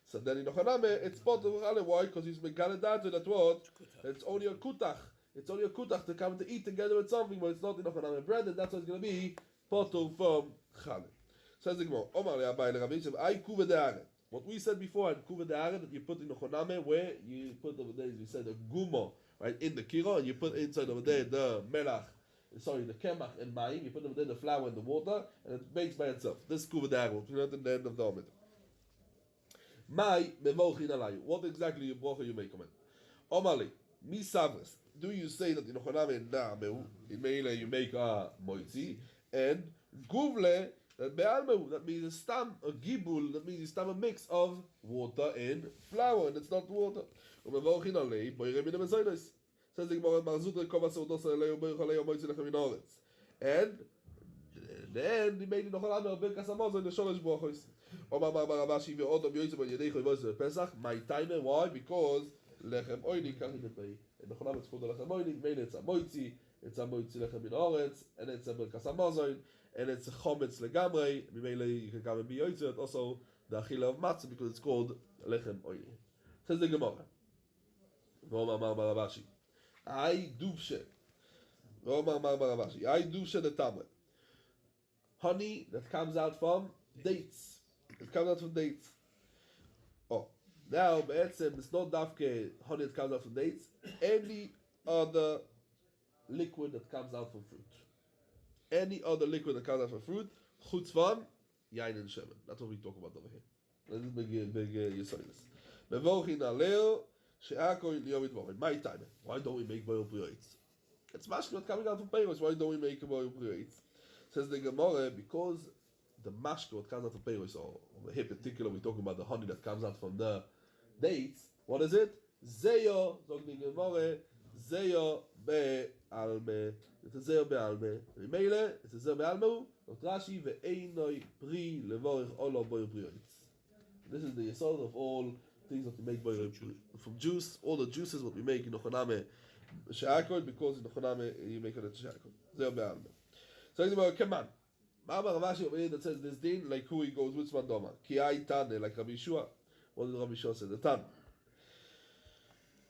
So then in Ochaname it's pot of chale. Why? Because he's megaledatu that what? It's only a kutach. It's only a kutach to come to eat together with something, but it's not in Ochaname bread, and that's why it's going to be pot from chale. Says the Gemara, Omar le'abai le'Rabbi Yisrael, I kuva de'are. What we said before, and kuva de'are, that you put in the Ochaname, where you put over there, as we said, a gumo, right, in the kiro, and you put inside over there the the kemach and mayim, you put over there the flour and the water, and it bakes by itself. This kuva de'are, what we learned in the end of the Omid. Mai mevochin alayu. What exactly you bracha you make on it? Omali, mi savres. Do you say that in Ochaname na'ameu, in Meila you make a moitzi, and guvle, that be'almeu, that means a stam, a gibul, that means a mix of water and flour, and it's not water. Umevochin alei, boirem in the mezainos. Says the Gemara, Marzutra kova seudos alei, boirem alei, moitzi lechem in oretz. And then he made in Ochaname a birkas hamazon in the sholosh brachos. Omar Bar Baravashi ve'odom yoyzem on yedei choyvos Pesach. My time, why? Because lechem oili kach in pei. In the Ochaname it's called lechem oili. Mainly it's a moitzi lechem in oretz, and it's a birkas hamazon, and it's a chometz legamrei. Mainly you can come and be yoyzem. Also the achila of matzah because it's called lechem oil. Says the Gemara. Roma Mar Barabashi. I duvshe. Roma Mar Barabashi. I duvshe the tamre. Honey that comes out from dates. It comes out from dates. Oh, now be'etzem it's not dafke honey that comes out from dates. Any other liquid that comes out from fruit. Any other liquid that comes out from fruit. Chutz van yain and shemen. That's what we talk about over here. This is big yisoidus. Mevochin aleo she'akol liyomit vorin. My time. Why don't we make boil prioritz? It's mashkot coming out from peiros. Why don't we make boil prioritz? Says the Gemara, because the mashkot comes out from peiros, or over here particular, we're talking about the honey that comes out from the dates. What is it? Zeyo, zog the Gemara, zeyo be'alme. It's a zeyo be'alme. Remele, it's a zeyo be'alme. Not Rashi ve'einoi pri levorich olo boil prioritz. This is the yesod of all things that we make from juice. All the juices what we make in Ochoname she'akol, because in Ochoname you make it she'akol. Zeyo be'alme. So he's about Keman. Mama Ravashi over here that says this din, like who he goes with Mandoma. Ki ai tane, like Rabbi Yeshua. What did Rabbi Yeshua say? The tan.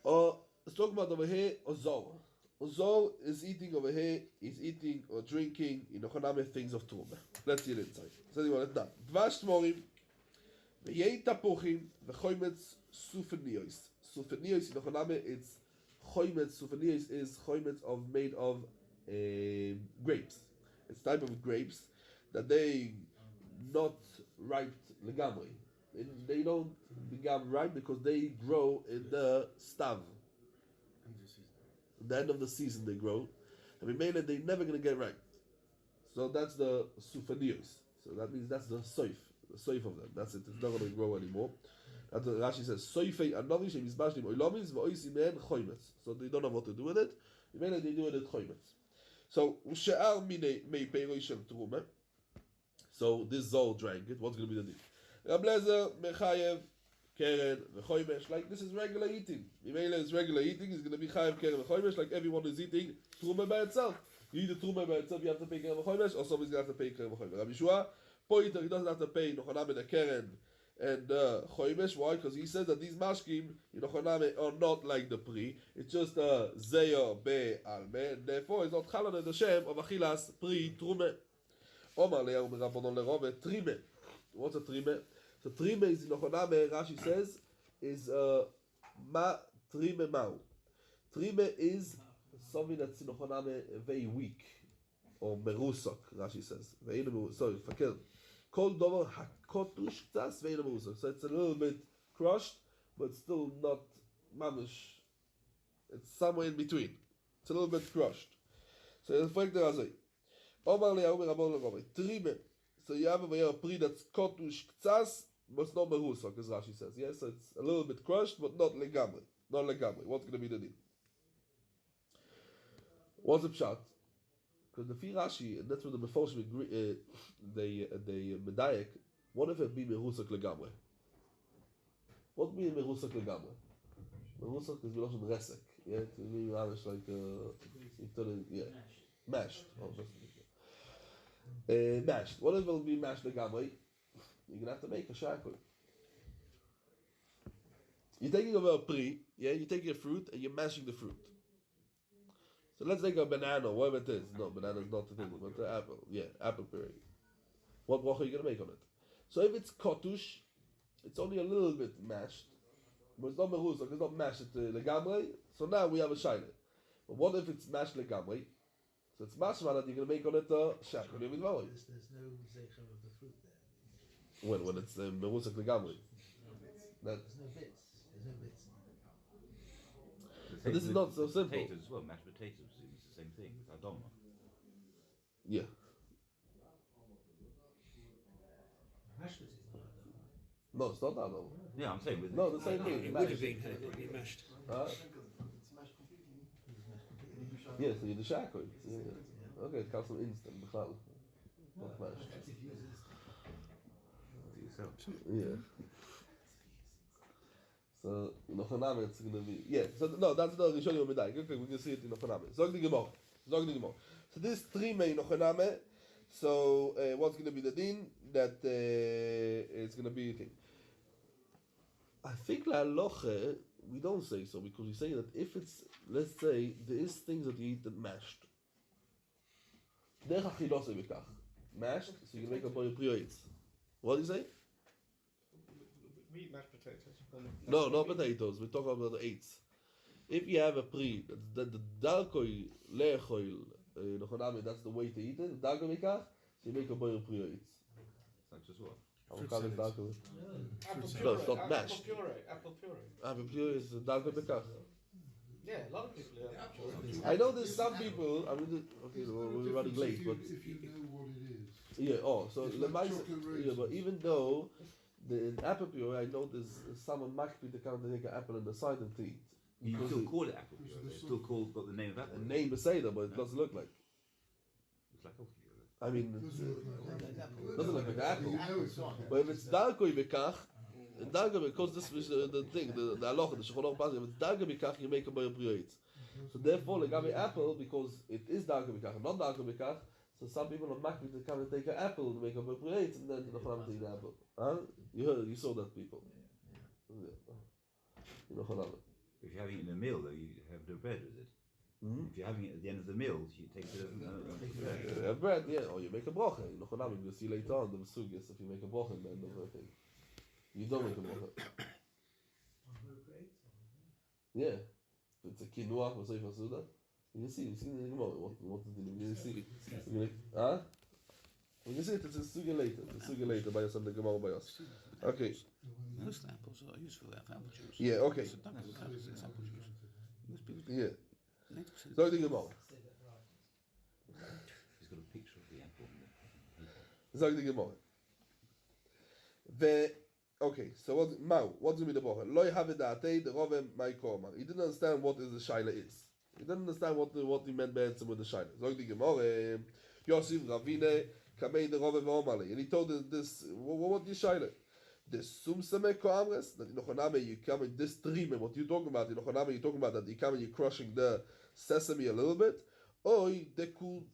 Let's talk about over here Ozol. Ozol is eating over here, he's eating or drinking in Ochoname things of Truma. Let's see it inside. So you want it done. Dvash Tmorim, V'yei Tapuchim, V'choymetz Sufeniyos. Sufeniyos in Ochoname, it's Choymetz. Sufeniyos is Choymetz made of grapes. It's type of grapes that they not ripe legamri. They don't become ripe because they grow in the stav. At the end of the season they grow. And we made it, they're never going to get ripe. So that's the sufanios. So that means that's the soif of them. That's it. It's not going to grow anymore. That's what Rashi says. Soifei anavi shemizbashlim oilomis v'oisi men choymetz. So they don't know what to do with it. We made it, they do it at choymetz. So Ushe'ar mei peiroi shel truma. So this Zol drank it. What's going to be the deal? Rab Lezer mechayev keren v'choymesh. Like this is regular eating. Mimele is regular eating. It's going to be chayev keren v'choymesh. Like everyone is eating truma by itself. You eat the truma by itself. You have to pay keren v'choymesh. Or somebody's going to have to pay keren v'choymesh. Rabbi Yeshua pointer, he doesn't have to pay nochonam the keren and choymesh. Why? Because he says that these mashkim in Ochoname are not like the pri. It's just a zeyo be'alme, and therefore it's not chalan the shem of achilas pri trume. Omar le'er u'merabonon le'rove trime. What's a trime? So trime is in Ochoname. Rashi says is ma trime mau. Trime is something that's in Ochoname very weak or merusok. Rashi says. Sorry, fakir. Kol dover hakotush ktas ve'ena merusok. So it's a little bit crushed, but still not mamish. It's somewhere in between. It's a little bit crushed. So it's like the razoi. Omar le'ahu merabon le'rove trime. So you have a pri that's kotush ktas, but it's not merusok, as Rashi says. Yes, so it's a little bit crushed, but not legamri. Not legamri. What's going to be the deal? What's the pshat? Because the Fi Rashi, and that's what the Mefoshim agree, they medayek. What if it be merusak legamre? What mean merusak legamre? Merusak is veloshin resek. Yeah, it means like mashed. Oh, mashed. What if it will be mashed legamre? You're gonna have to make a shackle. You're taking over a pri, yeah. You're taking a fruit and you're mashing the fruit. So let's take a banana, whatever it is. No, banana is not the thing, but the apple. Yeah, apple puree. What bracha are you going to make on it? So if it's kotush, it's only a little bit mashed. But it's not merusok, it's not mashed legamre. So now we have a shaila. But what if it's mashed legamre? So it's mashma that you're going to make on it a shakol with v'oy. There's no zecher of the fruit there. When it's merusok legamre. There's no bits. There's no bits. But this is not so simple. Potatoes as well, mashed potatoes, it's the same thing, it's adoma. Yeah. Mashed potatoes is not that. No, it's not that though. Yeah, I'm saying with No, the same thing. It would have been had it not been mashed. Yeah, so you're the shakol. Yeah. Okay, it comes from instant, b'chal. Not mashed. Yeah. So in Ochoname it's going to be So no, that's the Rishonim Medayik. Okay, we can see it in Ochoname. Zog the Gemara. So this trime in Ochoname. So what's going to be the din? That it's going to be a thing. I think la halacha, we don't say so because we say that if it's, let's say, there is things that you eat that mashed. Mashed, so you can make a boy prioritz. What do you say? We eat mashed potatoes. No, not potatoes. We're talking about the eights. If you have a pri, that the dalkoi lechoil, that's the way to eat it. Dalkoi mikach, so you make a boy prioritz. Such as what? Fruit Avocado salads. dalkoi. Apple No, puree. it's not mashed. Apple puree. Apple puree is dalkoi mikach. Yeah, a lot of people do apple puree. I know there's some people. I mean, okay, so we're running late, but If you know what it is. yeah. Oh, so It's the like mice, chocolate yeah, raisins. but even though in apple puree, I know there's someone might be the kind of take an apple on the side and to eat. You Because still it- call it apple puree. It's still got the name of apple. a name is Seder, but it doesn't look like. It's like apple puree. I mean, Doesn't look like apple. doesn't look like apple. You know it's not. But if it's dalkoi bekach, dalkoi because this was the thing, the halacha, the shulchan aruch pasuk. If it's dalkoi bekach, you make a boy prioritz. So therefore, like have apple because it is dalkoi bekach, not dalkoi bekach. So some people are makbid to come and take an apple to make a boy prioritz, and then the chachamim take the apple. Huh? You saw that people. Yeah. You know chachamim. If you're having it in a meal, though, you have the bread with it. If you're having it at the end of the meal, you take it. Bread, yeah, or you make a bracha. You know chachamim. You'll see later on the sugyas if you make a bracha in the end of the thing. You don't make a bracha. Yeah. If it's a quinoa or something for Suda, you can see in the Gemara what to do. You can see. Huh? We can see it, it's a sugya later. It's a sugya later by us and the Gemara by us. Okay. Most apples are useful for apple juice. Yeah, okay. So don't have apples, it's apple juice. Most people do. Yeah. 90%. So the Gemara. He's got a picture of the apple. Zog the Gemara. Okay, so what do we mean the bracha? Lo have da'atei the rovem my korma. He didn't understand what is the shaila is. He didn't understand what he meant by answer with the shaila. Zog the Gemara. Yosef Ravine kamei the rovem v'omali. And he told this what the shaila? This sumsame koamres that inochaname you come in this dream and what you talking about inochaname you talking about that you come and you're crushing the sesame a little bit. Oy deku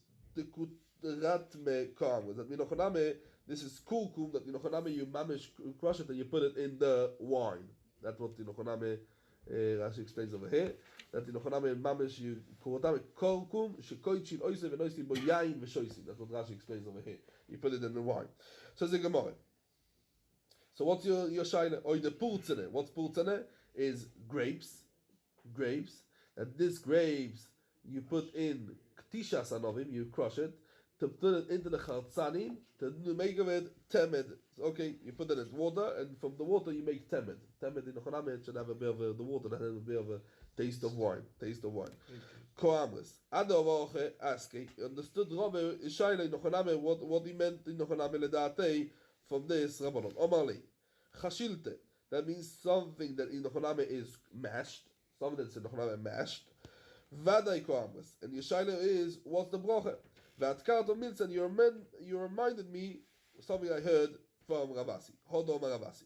rat me koamres that inochaname. This is kulkum that inochaname you mamish crush it and you put it in the wine. That's what inochaname Rashi explains over here. That inochaname mamish you kulkum shekoichin oisev and oisev boyayin v'shoisim. That's what Rashi explains over here. You put it in the wine. So the Gemara. So what's your shaila? Or the purtzene. What's purtzene? Is grapes. Grapes. And this grapes you put in ktishas anovim, you crush it, to put it into the chaltzanim, to make of it temed. Okay, you put it in water, and from the water you make temed. Temed in the choname should have a bit of the water that has a bit of a taste of wine. Koamres. Adavache aske. Understood Rabbi Ishaila in the choname what he meant in the choname ledatei from this Rabbanon. Omarli. Chashilte. That means something that in the choname is mashed. Something that's in the choname mashed. Vadai koamres. And Yishaila is what's the bracha? V'atkarto milsan, you reminded me something I heard from Ravasi. Hodom Ravasi.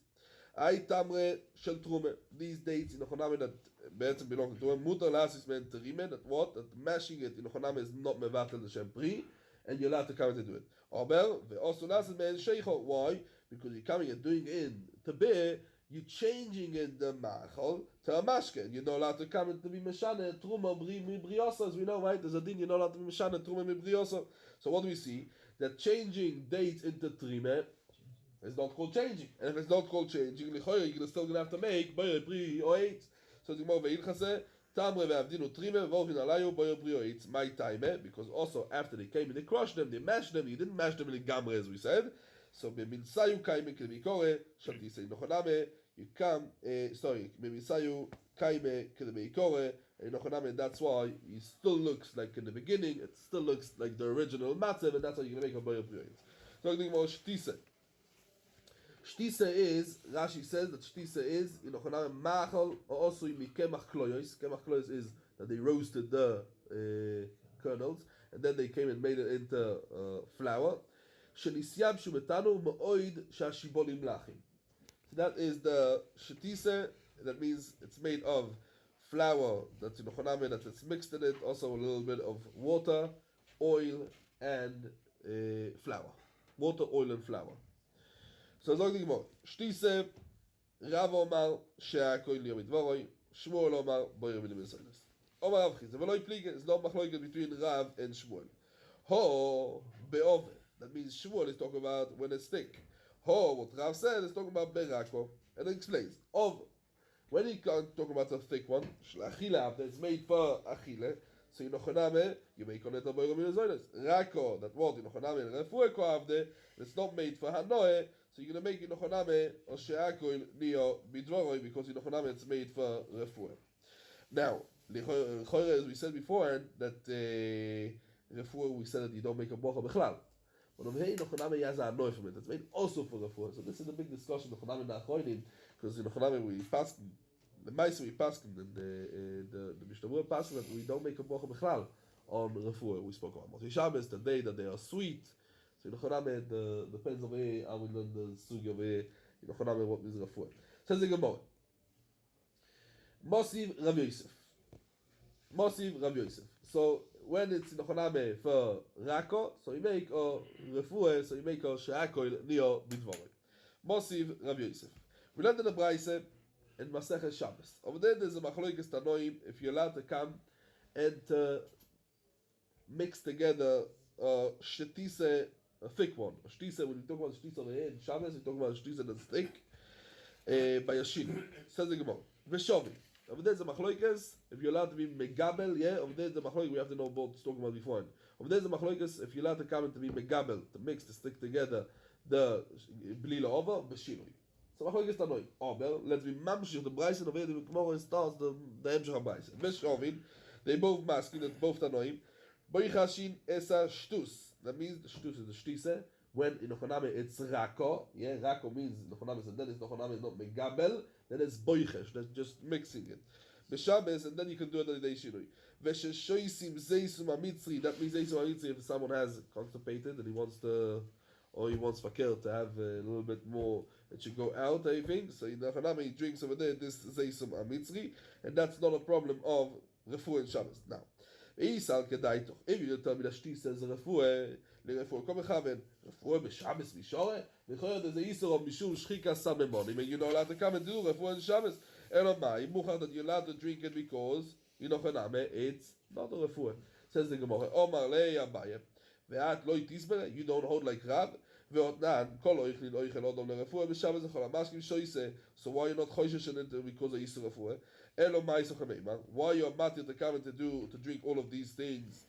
Ay tamre shel trume. These dates in the choname that be'etzem belong to him. Mutar lasis men terime. That what? That mashing it in the choname is not mevatel the shem pri, and you're allowed to come and do it. Aber ve'osu lasis men sheicho. Why? Because you're coming and doing in to bear. You're changing in the machal to a mashke. You're not allowed to come and to be meshane truma briosa, as we know, right? There's a din. You're not allowed to be meshane truma briosa. So what do we see? That changing dates into trime is not called changing. And if it's not called changing, you're still gonna have to make boyer bri or eight. So the more veilchase tamre ve'avdinu trime v'olchin alayu boyer bri or eight. My time, because also after they came and they crushed them, they mashed them. You didn't mash them in gamre, as we said. So b'minsayu kaime k'lemikore shalti say nochoname. You come, Memisayu Kaime Kelebeikore, and Nochaname, that's why it still looks like in the beginning, it still looks like the original Matzev, and that's how you're going to make a Boyer Priyot. So I'm going to go Shtise. Shtise is, Rashi says that Shtise is, in Nochaname Machal, or also in Kemach Kloyos. Kemach Kloyos is that they roasted the kernels, and then they came and made it into flour. Shenisyab Shumetanu Ma'oid Shashibolim Lachim. So that is the shetise. That means it's made of flour that's in choname that's mixed in it. Also a little bit of water, oil, and flour. Water, oil, and flour. So zog the Gemara. Shtise רב אומר שהכל ליום מדבורוי, שמואל אומר בואי רבי למסוילס. אומר רב חיסדא, ולא יפליגה, it's not מחלוקת between Rav and Shmuel. Ho, be'over, that means Shmuel is talking about when it's thick. Ho, what Rav said is talking about berako, and it explains. Over, when he can't talk about a thick one, shlachila, that's made for achile, so Yinochaname, you make on it a boy rami lezoides. Rako, that word Yinochaname, refuah koavde, it's not made for hanoe, so you're going to make Yinochaname or she'akoil nio bidvoroi, because Yinochaname it's made for refuah. Now, as we said before, that refuah, we said that you don't make a bocha bechlal. But over here, Yinochaname has a hanoe from it. It's made also for refuah. So this is a big discussion, Yinochaname na'achronim, because Yinochaname we pass. The Maisa we pass and the Mishnah pass that we don't make a bocha bechlal on refuah. We spoke about Moshe Shabbos, the day that they are sweet. So Yinochaname depends on how we learn the sugi of Yinochaname what means refuah. Says the Gemara. Mosiv Rav Yosef. Mosiv Rav Yosef. So when it's Yinochaname for rako, so you make a refuah, so you make a she'akoil nio bidvorei. Mosiv Rav Yosef. We learned in the Brachot in Masechet Shabbos. Over there's a machlokes tanoim if you're allowed to come and mix together shetise, a thick one. A shtise, when you talk about shtise over here in Shabbos, you talk about shtise that's thick. By Yashin. Says the Gemara. Veshovi. Over there's a machlokes if you're allowed to be megabel, yeah. Over there's the machlokes we have to know about talking about before. Over there's the machlokes if you're allowed to come and to be megabel, to mix, to stick together the blila over, b'shinoi. So machlokes tanoim. Aber let's be mamshich the Brachot over here. The Gemara starts the hemshach Brachot. Veshovin, they both masculine, it's both tanoim. Boichashin esa shtus. That means the shtus is the shtise. When in Yinochaname it's rako. Yeah, rako means Yinochaname, and then it's Yinochaname is not megabel. Then it's boichesh. That's just mixing it. B'Shabbos, and then you can do it on the day shinoi. V'sheshoisim zeisum amitzri. That means zeisum amitzri if someone has constipated and he wants to, or he wants fakir to have a little bit more, it should go out, I think. So in Yinochaname he drinks over there this zeisum amitzri, and that's not a problem of refuah and Shabbos. Now, if you tell me that Shti says refuah, לרפואה כל מכוון, רפואה בשבס מישורה, לכאורה there's a איסור of משום שחיקה סממונים, and you're not allowed to come and do רפואה in Shabbos, אלא מה, אם מוכר that you're allowed to drink it because, Yinochaname, it's not a רפואה. Says the Gemara, אומר לי אביי, ואת לא תסברה, you don't hold like רב, ואותנן, כל אויכלין אויכל אודום לרפואה בשבס לכל המשקים שויסה, so why you're not חושש in it because of איסור רפואה? אלא מה איסור חמימה? Why you're matir to come and to drink all of these things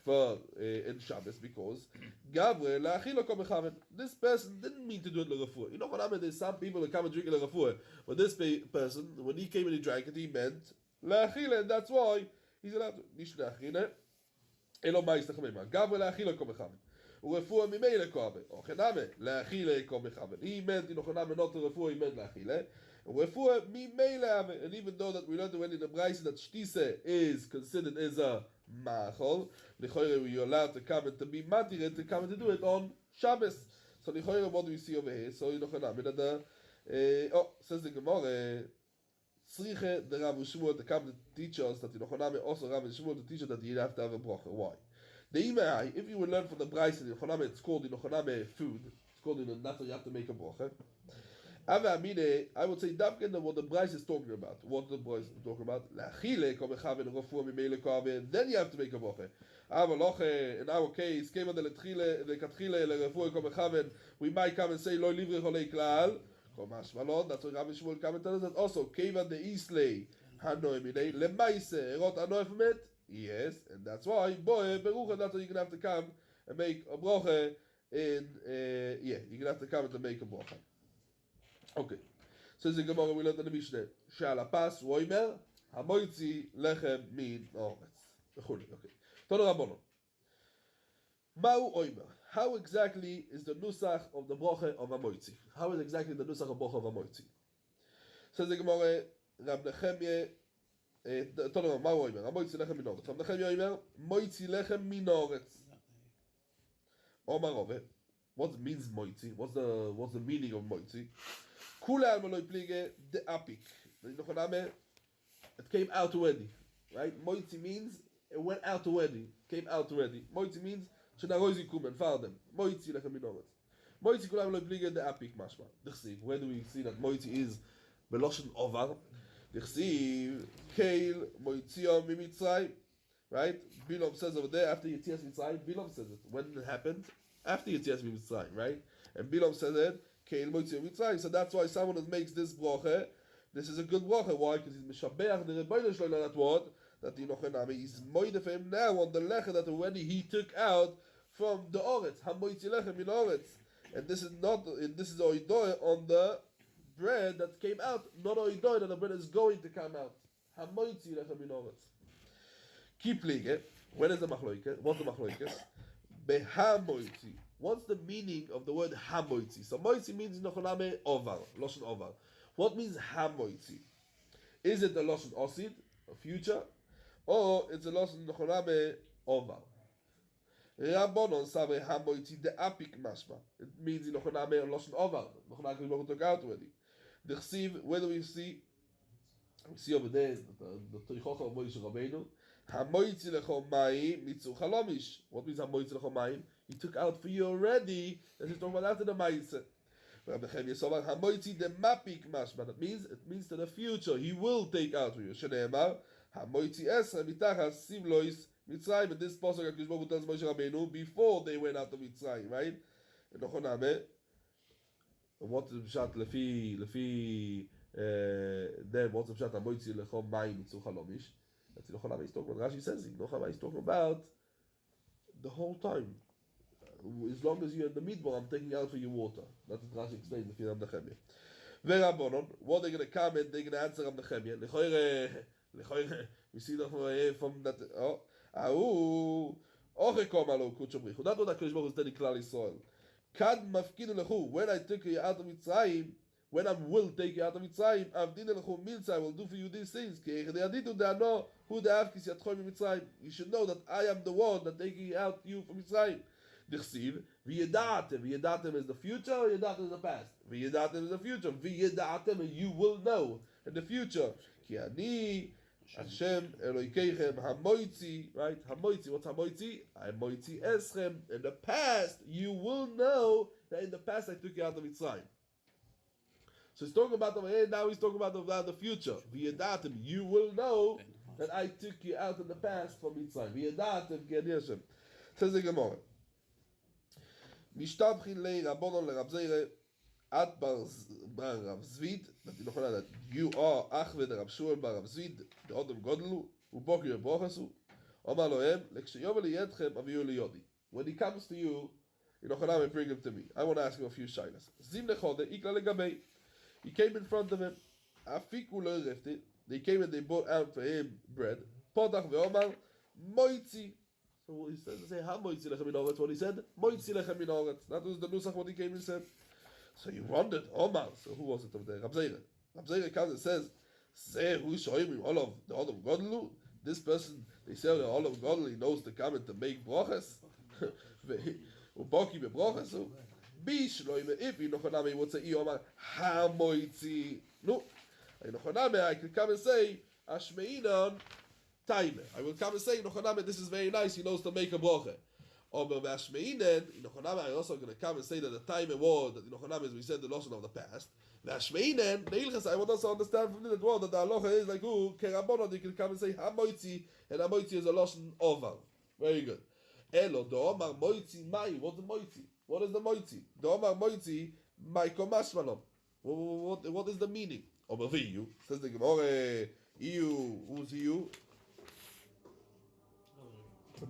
for in Shabbos? Because Gavre la'achilo kol mechaven. This person didn't mean to do it l'refuah. You know what I mean? There's some people that come and drink it l'refuah, but this person, when he came and he drank it, he meant la'achile, and that's why he's allowed to. Nish la'achile, elo ma'is l'chamema. Gavre la'achilo kol mechaven. U'refuah mimei le'koave. O chename la'achile kol mechaven. He meant Yinochaname not to refuah. He meant la'achile. Refuah mimei le'ave. And even though that we learned already in the Brachot that shtise is considered as a ma'achol, l'choyre you're allowed to come and to be matir to come and to do it on Shabbos. So l'choyre what do we see over here? So Yinochaname that the says the Gemara, tzriche the Rav Shmuel to come to teach us that Yinochaname also Rav Shmuel to teach us that you have to have a bracha. Why? The imai, if you will learn from the Brachot in Yinochaname, it's called Yinochaname food. It's called that's why you have to make a bracha. I would say that what the Brachot is talking about. What the Brachot is talking about? Then you have to make a bracha. In our case, we might come and say lo livrich olei klal. That's what Rabbi Shmuel come and tell us that also. Keva de islay hanoi minei lemaise erot hanoi from it. Yes, and that's why boy berucha. That's why you're gonna have to come and make a bracha. You're gonna have to come and to make a bracha. Okay, so the Gemara we learned in the Mishnah. Shalapas roimer hamoitzi lechem min oretz. Okay. Toda Rabbanon. Ma'u oimer. How exactly is the nusach of the bracha of hamoitzi? How is exactly the nusach of bracha of hamoitzi? Says the Gemara, Rab Nechemye. Toda Ma'u oimer hamoitzi lechem min oretz. Rab Nechemye oimer moitzi lechem min oretz. Omar Rove. What means moitzi? What's the meaning of moitzi? Kula almaloi plige de apik. It came out already, right? Moitzi means it went out already, came out already. Moitzi means shenaroizi kumen fardem. Moitzi lechem min oretz. Moitzi kula almaloi plige de apik mashma. Where do we see that moitzi is Beloshon Ovar. Dichsiv, Keil, Moitzio, Mimitzrayim. Right? Bilam says over there, after Yetzias Mitzrayim, Bilam says it. When it happened? After Yetzias Mitzrayim, right? And Bilam says it, Keil, Moitzio, Mitzrayim. So that's why someone that makes this bracha, this is a good bracha. Why? Because he's Mishabeach, the Rebbeinu Shloim, that word, that the Nochanami is moide for him now on the lecha that already he took out from the Oretz. HaMoitzi lechem min Oretz. And this is not, this is oidoy on the bread that came out, not oidoy that the bread is going to come out. HaMoitzi lechem min Oretz. Keep liege. When is the machloike? What's the machloikes? Behamoitzi. What's the meaning of the word hamoitzi? So moitzi means nochoname ovar, loshen ovar. What means hamoitzi? Is it the loshen osid, a future, or it's a loshen nochoname ovar? Rabbonon sabe hamoitzi de apik mashma. It means nochoname loshen ovar. Nochoname we took out already. The chsiv. Where do we see? We see over there the Torichocha of Moshe Rabbeinu. Hamoitzi lecho mayim mitzu chalomish. What means hamoitzi lecho mayim? He took out for you already. That's he's talking about after the ma'aseh. Rabbi Chemia Sovar hamoitzi de mapik mashma. That means it means to the future. He will take out for you. Shneimar hamoitzi esra mitachas simlois Mitzrayim. And this pasuk HaKadosh Baruch Hu tells Moshe Rabbeinu before they went out of Mitzrayim, right? And what is the pshat lefi then what's the pshat hamoitzi lecho mayim mitzu chalomish? That's Nochoname he's talking about. Rashi says Nochoname he's talking about the whole time. As long as you're in the midbar, I'm taking out for you water. That's what Rashi explains if you're Rab Nechemia. Ve'Rabbanon, what they're going to come and they're going to answer Rab Nechemia. Lechoire, we see that from that. Ochekoma lo kutsho brichu. That's what HaKadosh Baruch Hu is telling Klal Yisrael. Kad mafkidu lechu. When I took you out of Mitzrayim, when I will take you out of Mitzrayim, I will do for you these things. You should know that I am the one that taking out you from Mitzrayim. V'yedatem is the future, or yedatem is the past? V'yedatem is the future. V'yedatem, you will know in the future. Ki ani Hashem Elokeichem hamoitzi, right? Hamoitzi, what's hamoitzi? Hamoitzi eschem. In the past, you will know that in the past I took you out of Mitzrayim. So he's talking about over here, now he's talking about the future. V'yedatem, you will know that I took you out in the past from Mitzrayim. V'yedatem, Gedi Hashem. Says the Gemara. Mishtabchin lei Rabbonon le Rab Zeire at bar Rav Zvid, that you are Achved Rab Shmuel bar Rav Zvid, the Odom Godlu, uboki Brochasu, Omar Lohem, leksheyov liyedchem aviyu liyodi. When he comes to you, Yochanan bring him to me. I want to ask him a few shaylas. Zim lechode ikla legabei. He came in front of him. Afiku lo refti. They came and they brought out for him bread. Podach ve'omar moitzi. So he says, "Ha moitzi lechem min oretz." What he said, moitzi lechem min oretz. That was the nusach what he came and said. So you wondered, Omar. So who was it over there? Rab Zeire. Rab Zeire comes and says, "Say who shoyim him all of the Odom Godlu." This person, they say the all of Godlu, he knows to come and to make brachas. Uboki bebrochasu. If Yochanan would say, Omar, hamoitzi. No. Yochanan, I could come and say, Ashmeinan, time. I will come and say, Yochanan, this is very nice, he knows to make a bracha. Or Ashmeinan, Yochanan, I also going to come and say that the time was, that Yochanan is, we said the lesson of the past. Ashmeinan, I would also understand from this word that the halacha is like, Kerabonot, you can come and say, hamoitzi, and hamoitzi is a lesson over. Very good. Elo, do Omar moitzi mai, what's the moitzi? What is the moitzi? The Omar moitzi, maiko mashmalom. What is the meaning? Overview. Says the Gemara, you, who's you?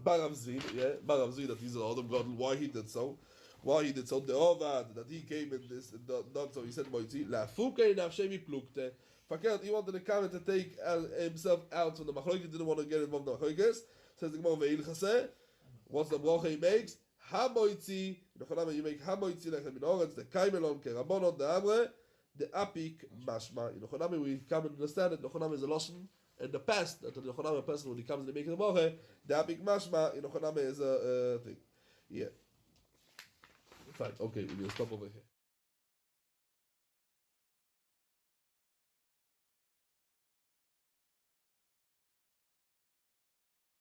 Barav Zvid, yeah, Barav Zvid, that he's an Adam God. Why he did so? Why he did so? The Ovad, that he came in this, not so. He said moitzi. La fuke nafshemi plukte. Fakert, he wanted to come and to take himself out from the machlokes. Didn't want to get involved in the machlokes. Says the Gemara ve'ilchaseh. What's the bracha he makes? Hamoitzi. You make hamoitzi lechem min oretz. The kaimelon kerabonon the amre. The apik mashma. We come and understand that Yochanan is a lashon in the past. That the Yochanan person when he comes and makes the bracha, the apik mashma. Yochanan is a thing. Yeah. Fine. Okay, we will stop over here.